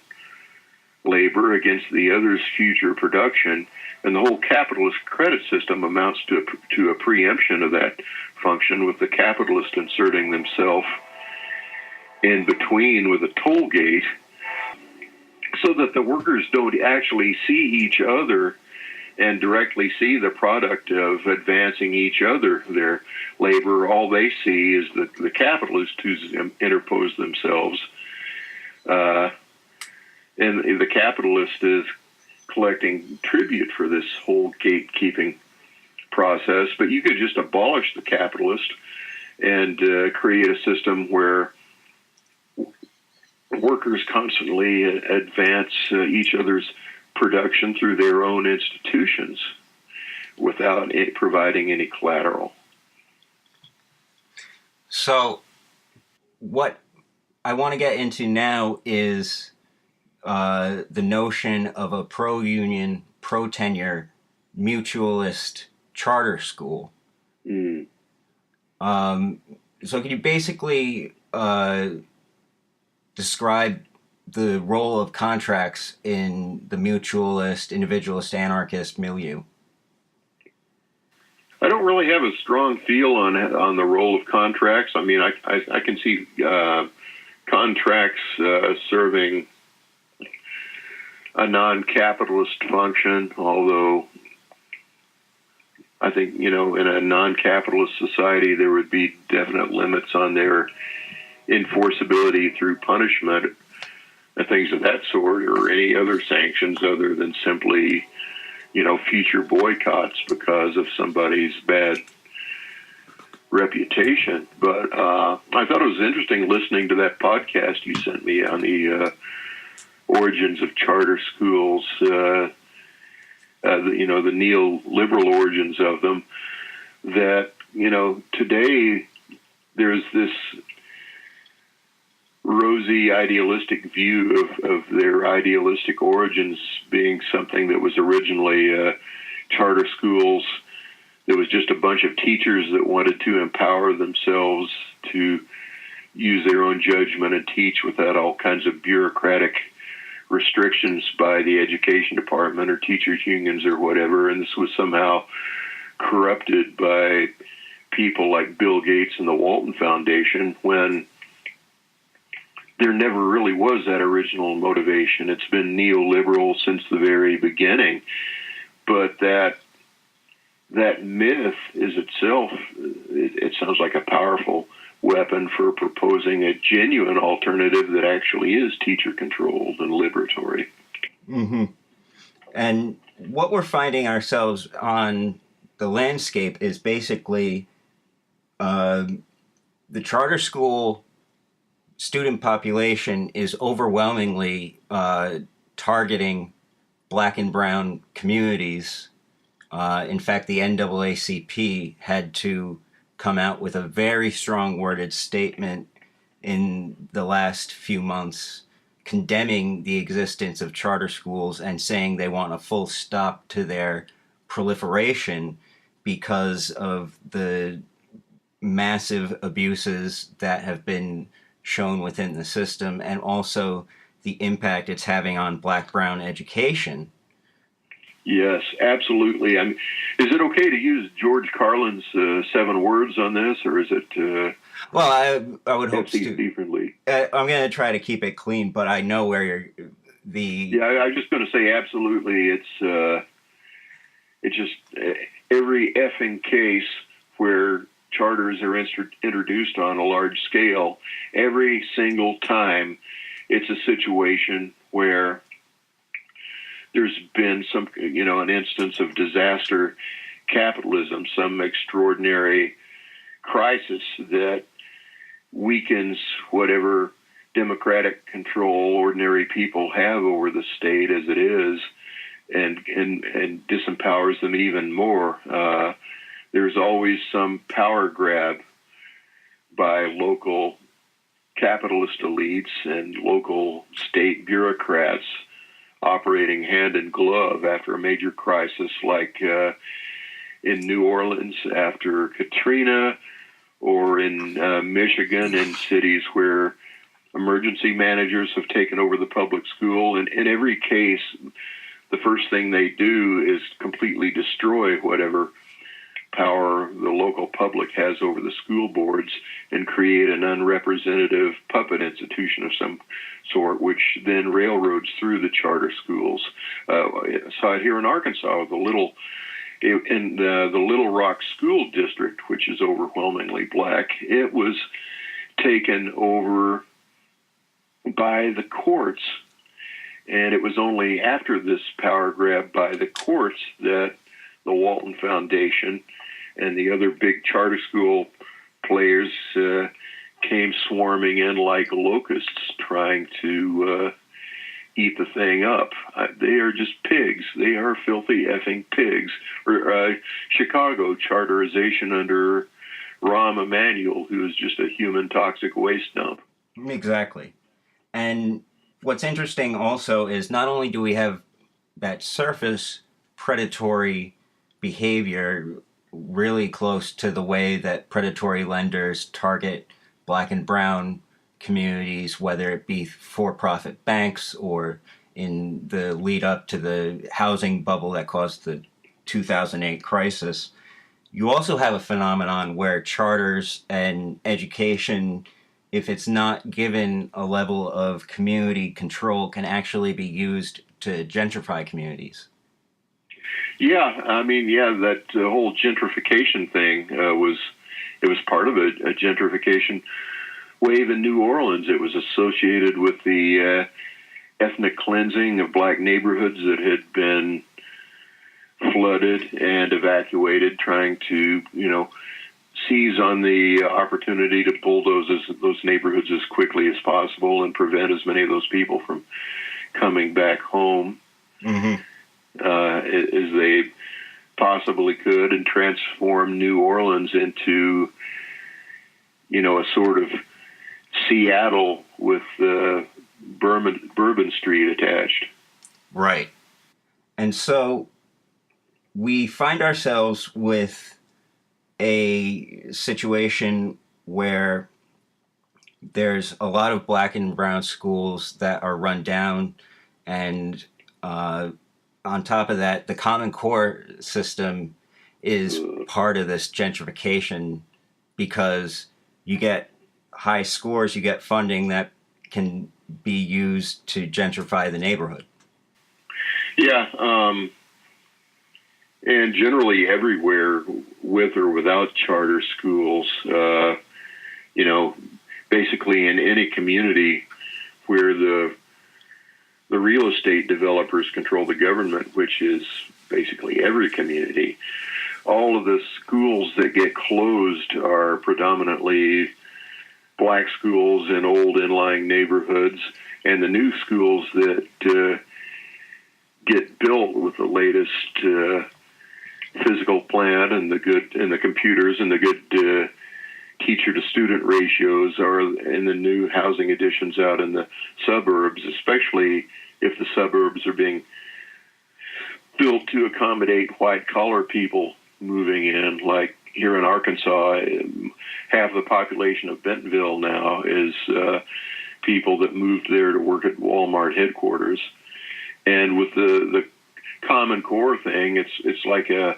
labor against the other's future production. And the whole capitalist credit system amounts to a preemption of that function, with the capitalist inserting themselves in between with a toll gate, so that the workers don't actually see each other and directly see the product of advancing each other, their labor. All they see is the capitalist who's interposed themselves. And the capitalist is collecting tribute for this whole gatekeeping process. But you could just abolish the capitalist and create a system where workers constantly advance each other's production through their own institutions without providing any collateral. So what I want to get into now is the notion of a pro-union, pro-tenure, mutualist charter school. Mm. So can you basically describe the role of contracts in the mutualist, individualist, anarchist milieu? I don't really have a strong feel on the role of contracts. I mean, I can see contracts serving a non-capitalist function, although I think, in a non-capitalist society, there would be definite limits on their enforceability through punishment and things of that sort, or any other sanctions other than simply, future boycotts because of somebody's bad reputation. But I thought it was interesting listening to that podcast you sent me on the origins of charter schools, the neoliberal origins of them, that, today there's this rosy idealistic view of their idealistic origins being something that was originally charter schools. There was just a bunch of teachers that wanted to empower themselves to use their own judgment and teach without all kinds of bureaucratic restrictions by the education department or teachers' unions or whatever. And this was somehow corrupted by people like Bill Gates and the Walton Foundation, when there never really was that original motivation. It's been neoliberal since the very beginning. But that myth is itself, it sounds like a powerful weapon for proposing a genuine alternative that actually is teacher-controlled and liberatory. Mm-hmm. And what we're finding ourselves on the landscape is basically the charter school student population is overwhelmingly targeting Black and brown communities. In fact, the NAACP had to come out with a very strong worded statement in the last few months condemning the existence of charter schools and saying they want a full stop to their proliferation because of the massive abuses that have been shown within the system, and also the impact it's having on Black-brown education. Yes, absolutely. I mean, is it okay to use George Carlin's 7 words on this, or is it? Well, I would hope to. Differently. I'm going to try to keep it clean, but I know where you're. Yeah, I was just going to say absolutely. It's just every effing case where charters are introduced on a large scale. Every single time, it's a situation where there's been an instance of disaster capitalism, some extraordinary crisis that weakens whatever democratic control ordinary people have over the state as it is, and disempowers them even more. There's always some power grab by local capitalist elites and local state bureaucrats operating hand in glove after a major crisis, like in New Orleans after Katrina, or in Michigan, in cities where emergency managers have taken over the public school. And in every case, the first thing they do is completely destroy whatever power the local public has over the school boards and create an unrepresentative puppet institution of some sort, which then railroads through the charter schools. I saw it here in Arkansas, in the Little Rock School District, which is overwhelmingly Black. It was taken over by the courts, and it was only after this power grab by the courts that the Walton Foundation and the other big charter school players came swarming in like locusts, trying to eat the thing up. They are just pigs. They are filthy effing pigs. Or Chicago charterization under Rahm Emanuel, who is just a human toxic waste dump. Exactly. And what's interesting also is not only do we have that surface predatory behavior really close to the way that predatory lenders target Black and brown communities, whether it be for-profit banks or in the lead up to the housing bubble that caused the 2008 crisis. You also have a phenomenon where charters and education, if it's not given a level of community control, can actually be used to gentrify communities. Yeah, I mean, that whole gentrification thing was part of a gentrification wave in New Orleans. It was associated with the ethnic cleansing of Black neighborhoods that had been flooded and evacuated, trying to, seize on the opportunity to bulldoze those neighborhoods as quickly as possible and prevent as many of those people from coming back home as they possibly could, and transform New Orleans into, a sort of Seattle with Bourbon Street attached. Right. And so we find ourselves with a situation where there's a lot of black and brown schools that are run down, and on top of that, the Common Core system is part of this gentrification, because you get high scores, you get funding that can be used to gentrify the neighborhood. Yeah, and generally everywhere, with or without charter schools, basically in any community where the real estate developers control the government, which is basically every community, all of the schools that get closed are predominantly black schools in old inlying neighborhoods, and the new schools that get built with the latest physical plan and the computers and the good teacher to student ratios are in the new housing additions out in the suburbs, especially if the suburbs are being built to accommodate white collar people moving in. Like here in Arkansas, half the population of Bentonville now is people that moved there to work at Walmart headquarters. And with the Common Core thing, it's like a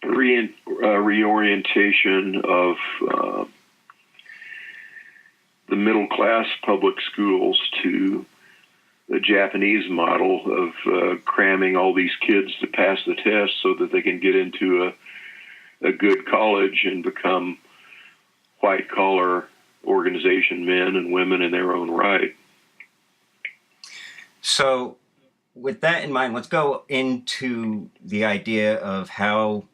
reorientation of the middle class public schools to the Japanese model of cramming all these kids to pass the test so that they can get into a good college and become white collar organization men and women in their own right. So with that in mind, let's go into the idea of how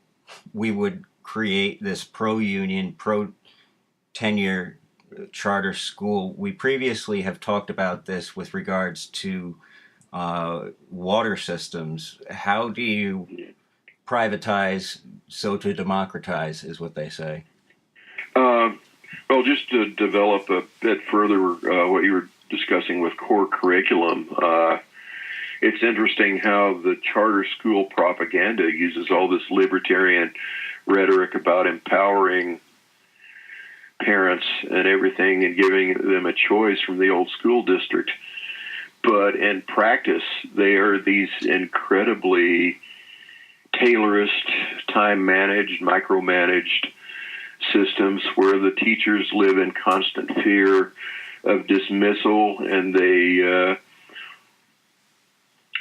we would create this pro-union, pro-tenure charter school. We previously have talked about this with regards to water systems. How do you privatize so to democratize, is what they say? Well, just to develop a bit further what you were discussing with core curriculum, it's interesting how the charter school propaganda uses all this libertarian rhetoric about empowering parents and everything and giving them a choice from the old school district. But in practice, they are these incredibly tailorist, time-managed, micromanaged systems where the teachers live in constant fear of dismissal, and they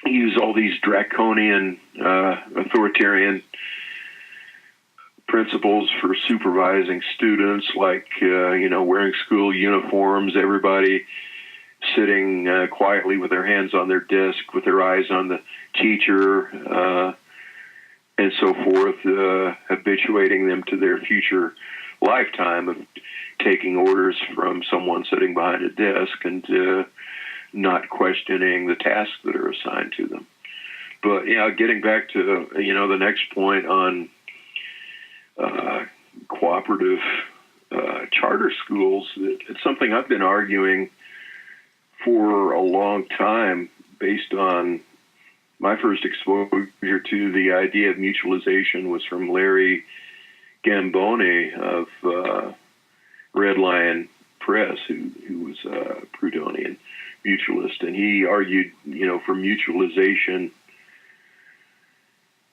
use all these draconian, authoritarian principles for supervising students, like, wearing school uniforms, everybody sitting quietly with their hands on their desk, with their eyes on the teacher, and so forth, habituating them to their future lifetime of taking orders from someone sitting behind a desk and not questioning the tasks that are assigned to them. But, getting back to, the next point on cooperative charter schools, it's something I've been arguing for a long time based on my first exposure to the idea of mutualization was from Larry Gamboni of Red Lion Press, who was a Proudhonian mutualist, and he argued, for mutualization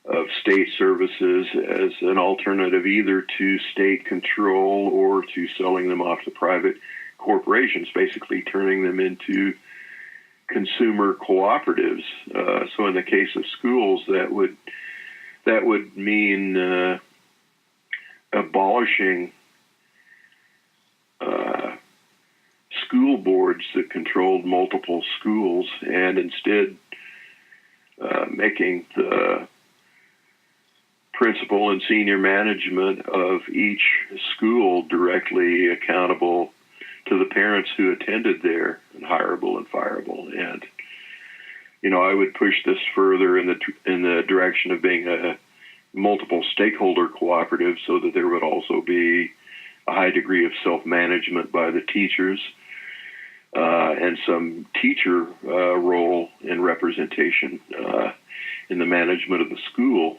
of state services as an alternative either to state control or to selling them off to private corporations, basically turning them into consumer cooperatives. So in the case of schools, that would mean abolishing school boards that controlled multiple schools and instead making the principal and senior management of each school directly accountable to the parents who attended there, and hireable and fireable. And I would push this further in the direction of being a multiple stakeholder cooperative, so that there would also be a high degree of self-management by the teachers, and some teacher role and representation in the management of the school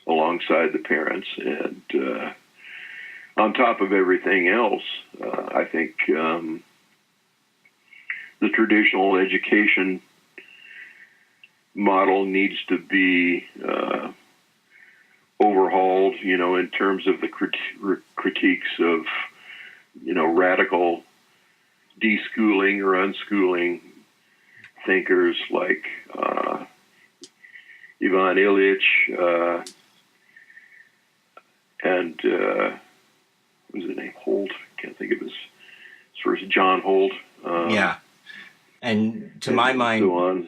alongside the parents. And on top of everything else, I think the traditional education model needs to be overhauled, in terms of the critiques of, radical deschooling or unschooling thinkers like Ivan Illich and what was his name? Holt. Can't think of his first. John Holt. Yeah, and to my mind, so on.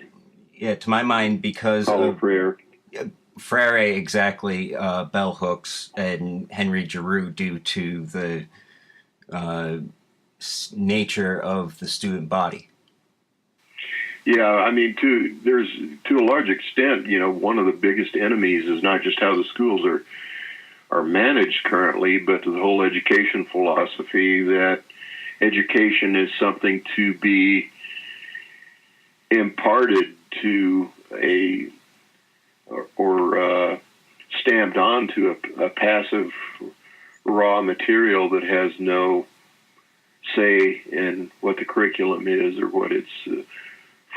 Yeah, to my mind, because Paulo Freire. Freire, exactly, bell hooks, and Henry Giroux, due to the nature of the student body. Yeah, I mean, to a large extent, one of the biggest enemies is not just how the schools are managed currently, but the whole education philosophy that education is something to be imparted to or stamped onto a passive raw material that has no say in what the curriculum is or what it's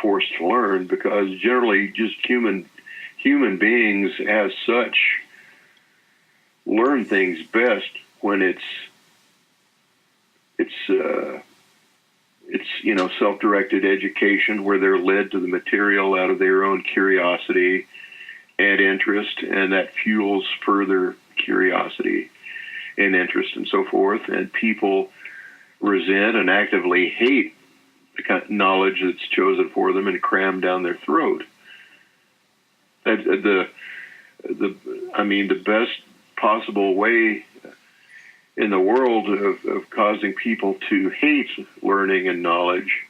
forced to learn, because generally just human beings as such learn things best when it's self-directed education, where they're led to the material out of their own curiosity and interest, and that fuels further curiosity and interest and so forth. And people resent and actively hate the kind of knowledge that's chosen for them and crammed down their throat. The best possible way in the world of causing people to hate learning and knowledge,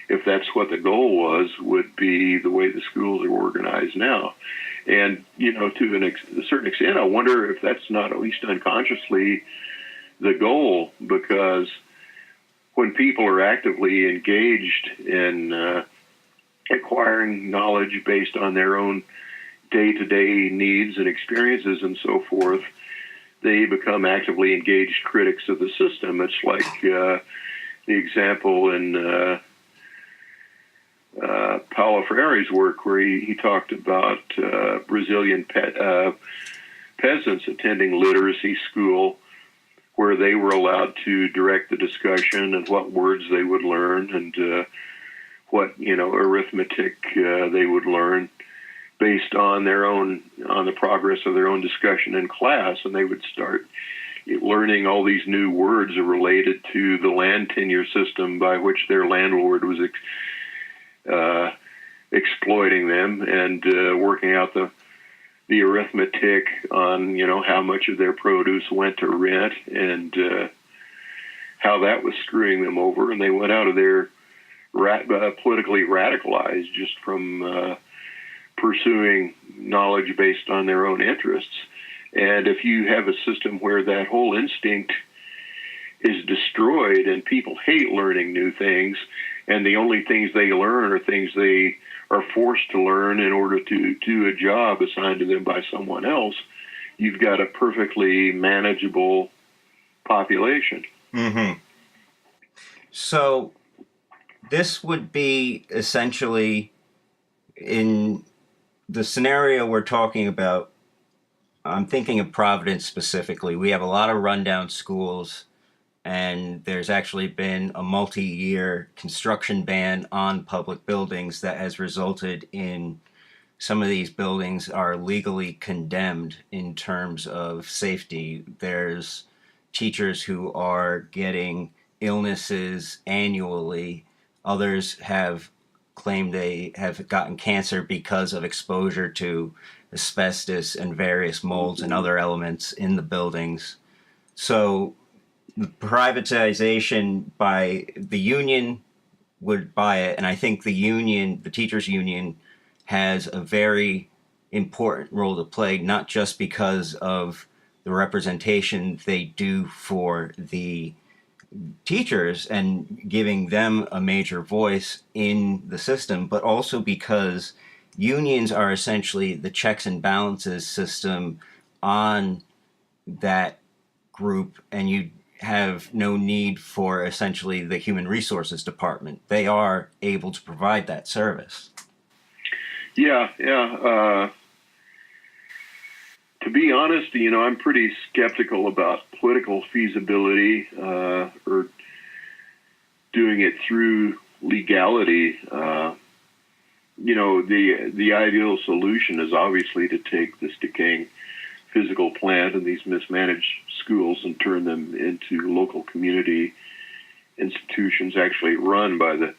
if that's what the goal was, would be the way the schools are organized now. And, to a certain extent, I wonder if that's not, at least unconsciously, the goal, because when people are actively engaged in acquiring knowledge based on their own day-to-day needs and experiences and so forth, they become actively engaged critics of the system. It's like the example in Paulo Freire's work, where he talked about Brazilian peasants attending literacy school, where they were allowed to direct the discussion and what words they would learn and what arithmetic they would learn based on the progress of their own discussion in class. And they would start learning all these new words related to the land tenure system by which their landlord was exploiting them, and working out the arithmetic on how much of their produce went to rent, and how that was screwing them over. And they went out of there politically radicalized just from pursuing knowledge based on their own interests. And if you have a system where that whole instinct is destroyed and people hate learning new things, and the only things they learn are things they are forced to learn in order to do a job assigned to them by someone else, you've got a perfectly manageable population. Mm-hmm. So this would be essentially, in the scenario we're talking about, I'm thinking of Providence specifically. We have a lot of rundown schools, and there's actually been a multi-year construction ban on public buildings that has resulted in some of these buildings are legally condemned in terms of safety. There's teachers who are getting illnesses annually. Others have claim they have gotten cancer because of exposure to asbestos and various molds and other elements in the buildings. So the privatization by the union would buy it, and I think the union, the teachers union, has a very important role to play, not just because of the representation they do for the teachers and giving them a major voice in the system, but also because unions are essentially the checks and balances system on that group, and you have no need for essentially the human resources department. They are able to provide that service. Yeah. To be honest, I'm pretty skeptical about political feasibility or doing it through legality. The ideal solution is obviously to take this decaying physical plant and these mismanaged schools and turn them into local community institutions actually run by the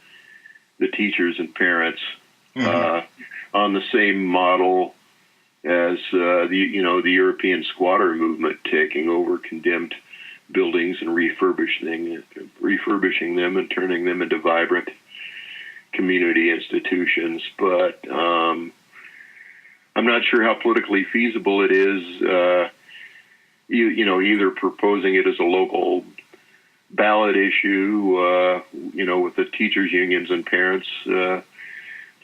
teachers and parents on the same model as the European squatter movement, taking over condemned buildings and refurbishing them and turning them into vibrant community institutions. But I'm not sure how politically feasible it is. Either proposing it as a local ballot issue, with the teachers unions and parents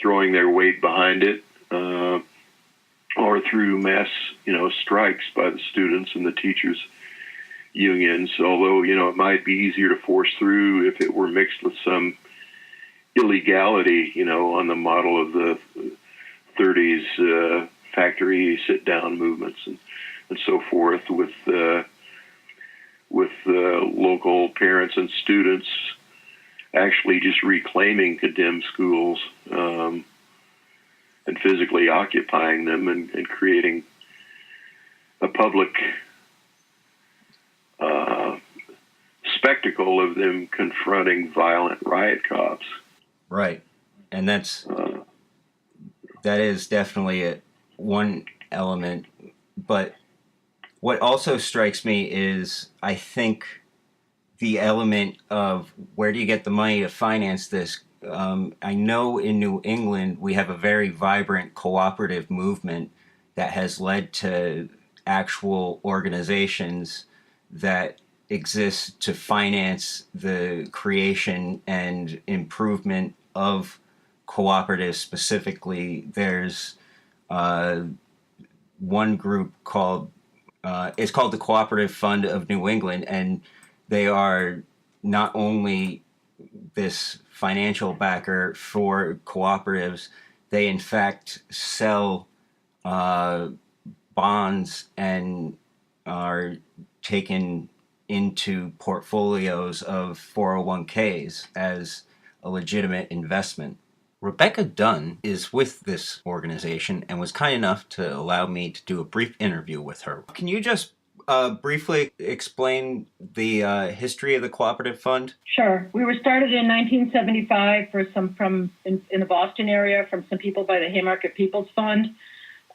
throwing their weight behind it, or through mass, strikes by the students and the teachers unions. Although, it might be easier to force through if it were mixed with some illegality, on the model of the 30s factory sit-down movements and so forth, with local parents and students actually just reclaiming condemned schools and physically occupying them and creating a public spectacle of them confronting violent riot cops. Right. And that is definitely one element. But what also strikes me is, I think, the element of where do you get the money to finance this? I know in New England we have a very vibrant cooperative movement that has led to actual organizations that exist to finance the creation and improvement of cooperatives specifically. There's one group called it's called the Cooperative Fund of New England, and they are not only this financial backer for cooperatives, they in fact sell bonds and are taken into portfolios of 401ks as a legitimate investment. Rebecca Dunn is with this organization and was kind enough to allow me to do a brief interview with her. Can you just briefly explain the history of the Cooperative Fund? Sure. We were started in 1975 in the Boston area from some people by the Haymarket People's Fund,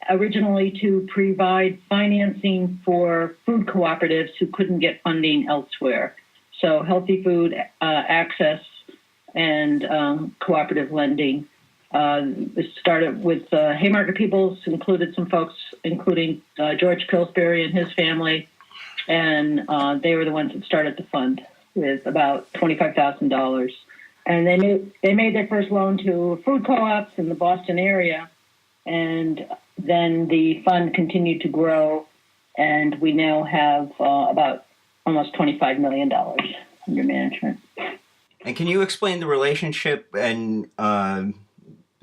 originally to provide financing for food cooperatives who couldn't get funding elsewhere. So healthy food access and cooperative lending. It started with Haymarket People's, included some folks, including George Pillsbury and his family, and they were the ones that started the fund with about $25,000. And they made their first loan to food co-ops in the Boston area, and then the fund continued to grow, and we now have about almost $25 million under management. And can you explain the relationship and the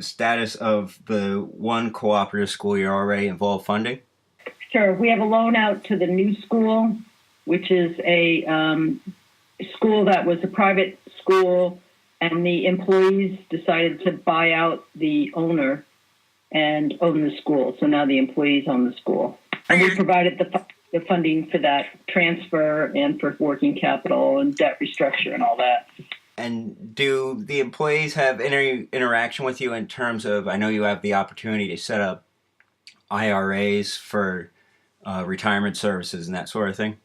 status of the one cooperative school you're already involved funding? Sure. We have a loan out to the new school, which is a school that was a private school, and the employees decided to buy out the owner and own the school. So now the employees own the school. And we provided the funding for that transfer and for working capital and debt restructure and all that. And do the employees have any interaction with you in terms of, I know you have the opportunity to set up IRAs for retirement services and that sort of thing?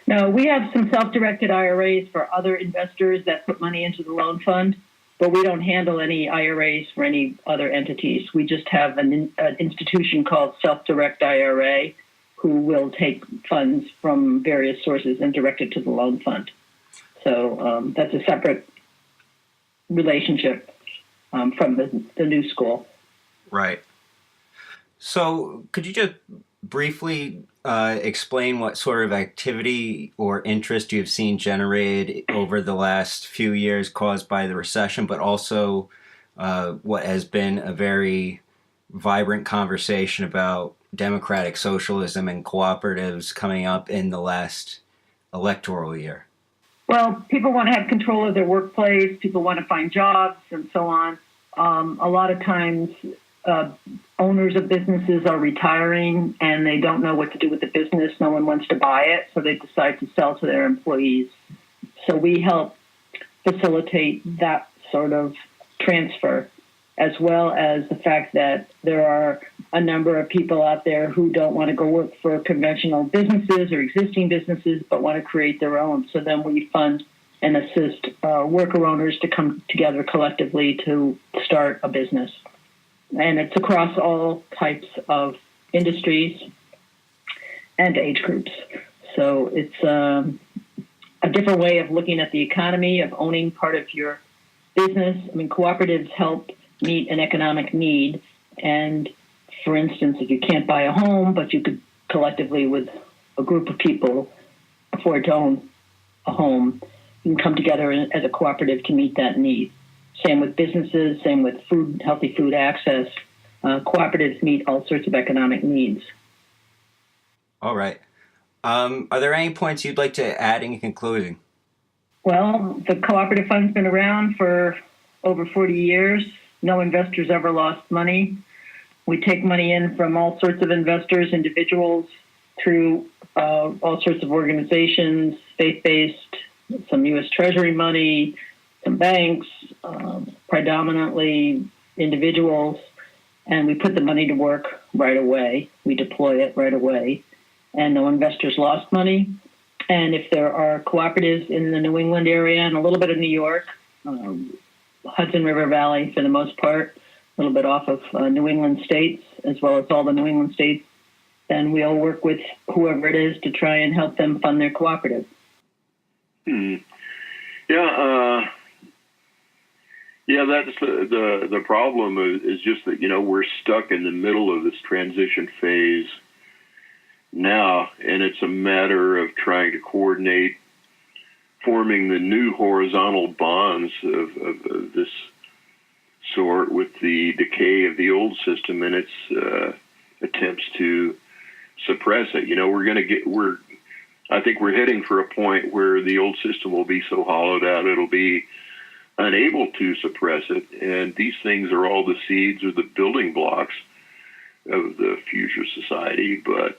No, we have some self-directed IRAs for other investors that put money into the loan fund, but we don't handle any IRAs for any other entities. We just have an institution called Self-Direct IRA who will take funds from various sources and direct it to the loan fund. So that's a separate relationship from the new school. Right. So could you just briefly explain what sort of activity or interest you've seen generated over the last few years caused by the recession, but also what has been a very vibrant conversation about democratic socialism and cooperatives coming up in the last electoral year? Well, people want to have control of their workplace. People want to find jobs and so on. A lot of times, owners of businesses are retiring and they don't know what to do with the business. No one wants to buy it, so they decide to sell to their employees. So we help facilitate that sort of transfer, as well as the fact that there are a number of people out there who don't want to go work for conventional businesses or existing businesses, but want to create their own. So then we fund and assist worker owners to come together collectively to start a business. And it's across all types of industries and age groups. So it's a different way of looking at the economy, of owning part of your business. I mean, cooperatives help meet an economic need. And for instance, if you can't buy a home, but you could collectively with a group of people afford to own a home, you can come together as a cooperative to meet that need. Same with businesses, same with food, healthy food access. Cooperatives meet all sorts of economic needs. All right. Are there any points you'd like to add in concluding? Well, the cooperative fund's been around for over 40 years. No investors ever lost money. We take money in from all sorts of investors, individuals, through all sorts of organizations, faith-based, some U.S. Treasury money, some banks, predominantly individuals, and we put the money to work right away. We deploy it right away, and no investors lost money. And if there are cooperatives in the New England area and a little bit of New York, Hudson River Valley for the most part, a little bit off of New England states, as well as all the New England states, then we'll work with whoever it is to try and help them fund their cooperative. Yeah, that's the problem is just that, we're stuck in the middle of this transition phase now, and it's a matter of trying to coordinate forming the new horizontal bonds of this sort with the decay of the old system and its attempts to suppress it. I think we're heading for a point where the old system will be so hollowed out it'll be unable to suppress it, and these things are all the seeds or the building blocks of the future society, but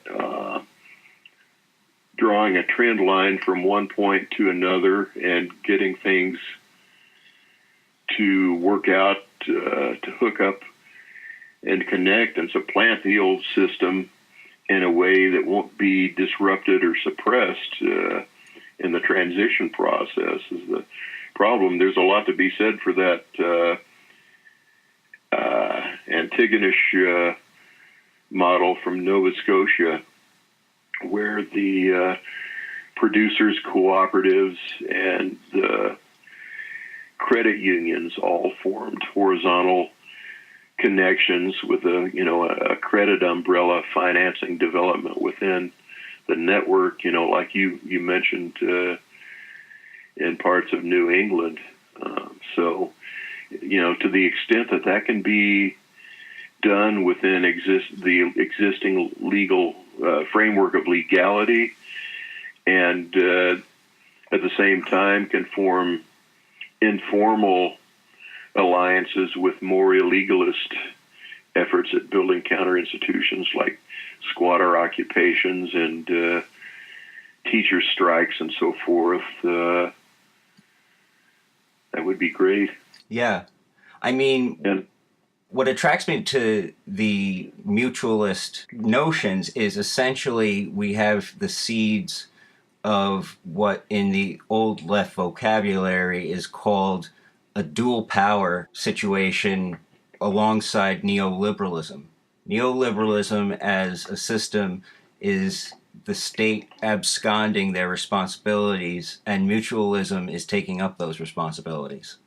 drawing a trend line from one point to another and getting things to work out, to hook up and connect and supplant the old system in a way that won't be disrupted or suppressed in the transition process is the problem. There's a lot to be said for that Antigonish model from Nova Scotia, where the producers' cooperatives and the credit unions all formed horizontal connections with a credit umbrella financing development within the network, like you mentioned in parts of New England. So, to the extent that can be done within the existing legal framework of legality, and at the same time can form informal alliances with more illegalist efforts at building counter institutions like squatter occupations and teacher strikes and so forth, that would be great. Yeah. I mean, And what attracts me to the mutualist notions is essentially we have the seeds of what in the old left vocabulary is called a dual power situation alongside neoliberalism. Neoliberalism as a system is the state absconding their responsibilities, and mutualism is taking up those responsibilities.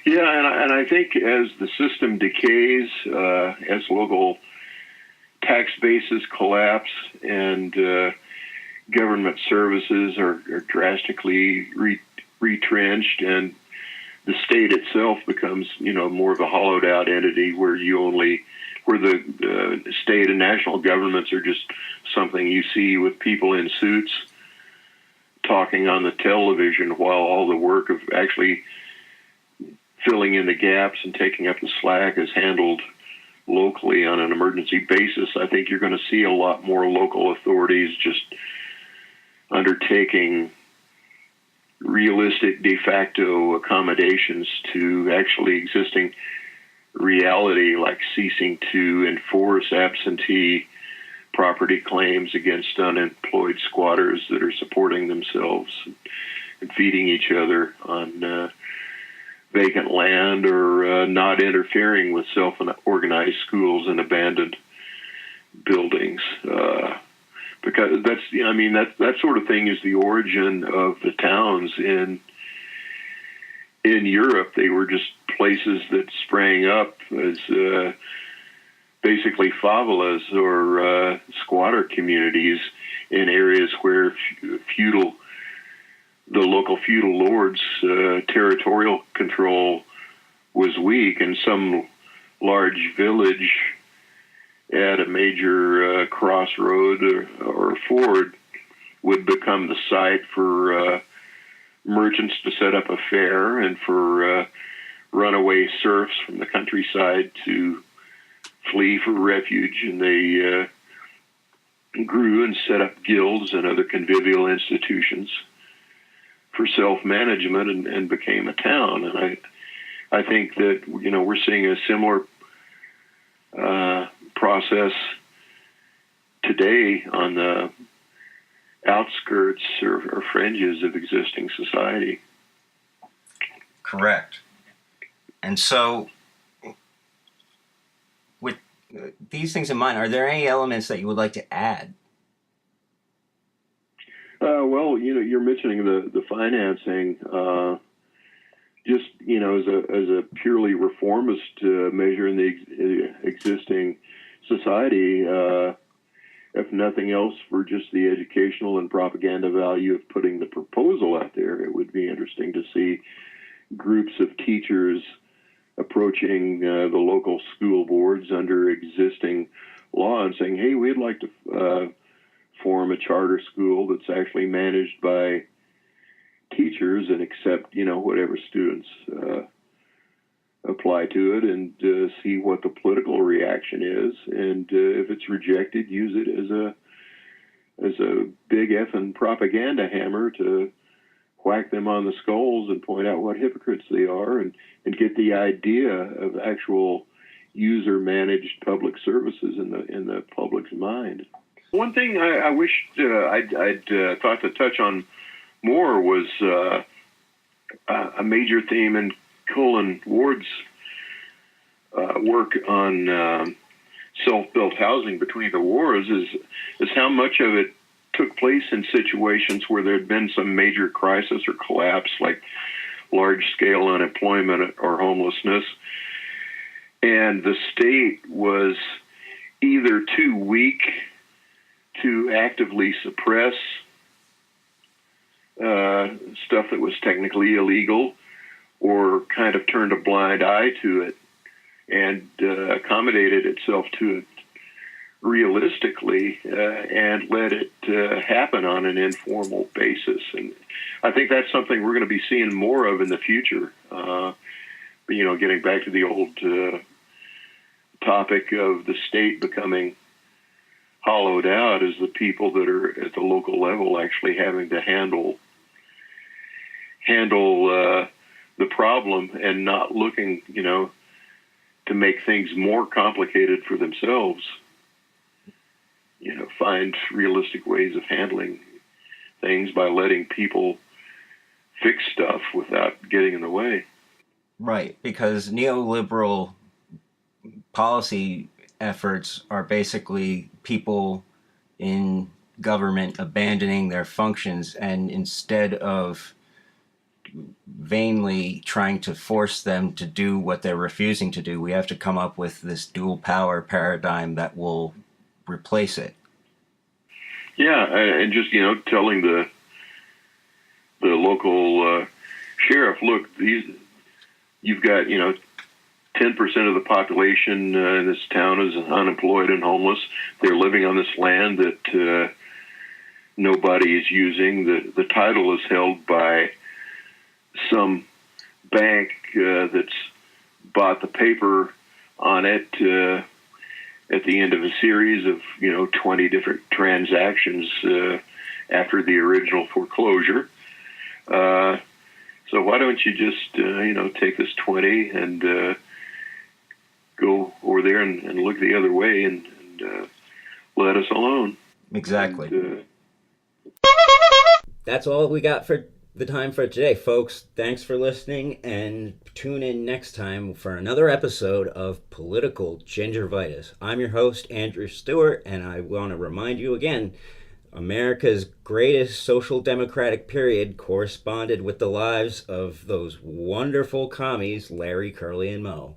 yeah, and I think as the system decays, as local tax bases collapse and government services are drastically retrenched, and the state itself becomes, more of a hollowed out entity where the state and national governments are just something you see with people in suits talking on the television, while all the work of actually filling in the gaps and taking up the slack is handled locally on an emergency basis. I think you're going to see a lot more local authorities just undertaking realistic de facto accommodations to actually existing reality, like ceasing to enforce absentee property claims against unemployed squatters that are supporting themselves and feeding each other on vacant land, or not interfering with self-organized schools and abandoned buildings. Because that sort of thing is the origin of the towns in Europe. They were just places that sprang up as basically favelas or squatter communities in areas where the local feudal lords' territorial control was weak, and some large village at a major crossroad or ford would become the site for merchants to set up a fair, and for runaway serfs from the countryside to flee for refuge. And they grew and set up guilds and other convivial institutions for self-management, and became a town. And I think that, we're seeing a similar process today on the outskirts or fringes of existing society. Correct. And so, with these things in mind, are there any elements that you would like to add? Well, you're mentioning the financing. Just as a purely reformist measure in the existing society, if nothing else, for just the educational and propaganda value of putting the proposal out there, it would be interesting to see groups of teachers approaching the local school boards under existing law and saying, hey, we'd like to form a charter school that's actually managed by teachers and accept, whatever students apply to it, and see what the political reaction is. And if it's rejected, use it as a big effing propaganda hammer to whack them on the skulls and point out what hypocrites they are, and get the idea of actual user-managed public services in the public's mind. One thing I wish I'd thought to touch on more was a major theme in Colin Ward's work on self-built housing between the wars is how much of it took place in situations where there had been some major crisis or collapse, like large-scale unemployment or homelessness, and the state was either too weak to actively suppress stuff that was technically illegal, or kind of turned a blind eye to it and accommodated itself to it realistically, and let it happen on an informal basis. And I think that's something we're going to be seeing more of in the future. Getting back to the old topic of the state becoming hollowed out, is the people that are at the local level actually having to handle the problem and not looking, to make things more complicated for themselves. Find realistic ways of handling things by letting people fix stuff without getting in the way. Right, because neoliberal policy efforts are basically people in government abandoning their functions, and instead of vainly trying to force them to do what they're refusing to do, we have to come up with this dual power paradigm that will replace it. Yeah, and just, telling the local sheriff, look, you've got, 10% of the population in this town is unemployed and homeless. They're living on this land that nobody is using. The title is held by some bank that's bought the paper on it at the end of a series of 20 different transactions after the original foreclosure. So why don't you just take this 20 and go over there and look the other way and let us alone. Exactly. And, that's all we got for the time for today, folks. Thanks for listening, and tune in next time for another episode of Political Gingervitis. I'm your host, Andrew Stewart, and I want to remind you again, America's greatest social democratic period corresponded with the lives of those wonderful commies, Larry, Curly, and Moe.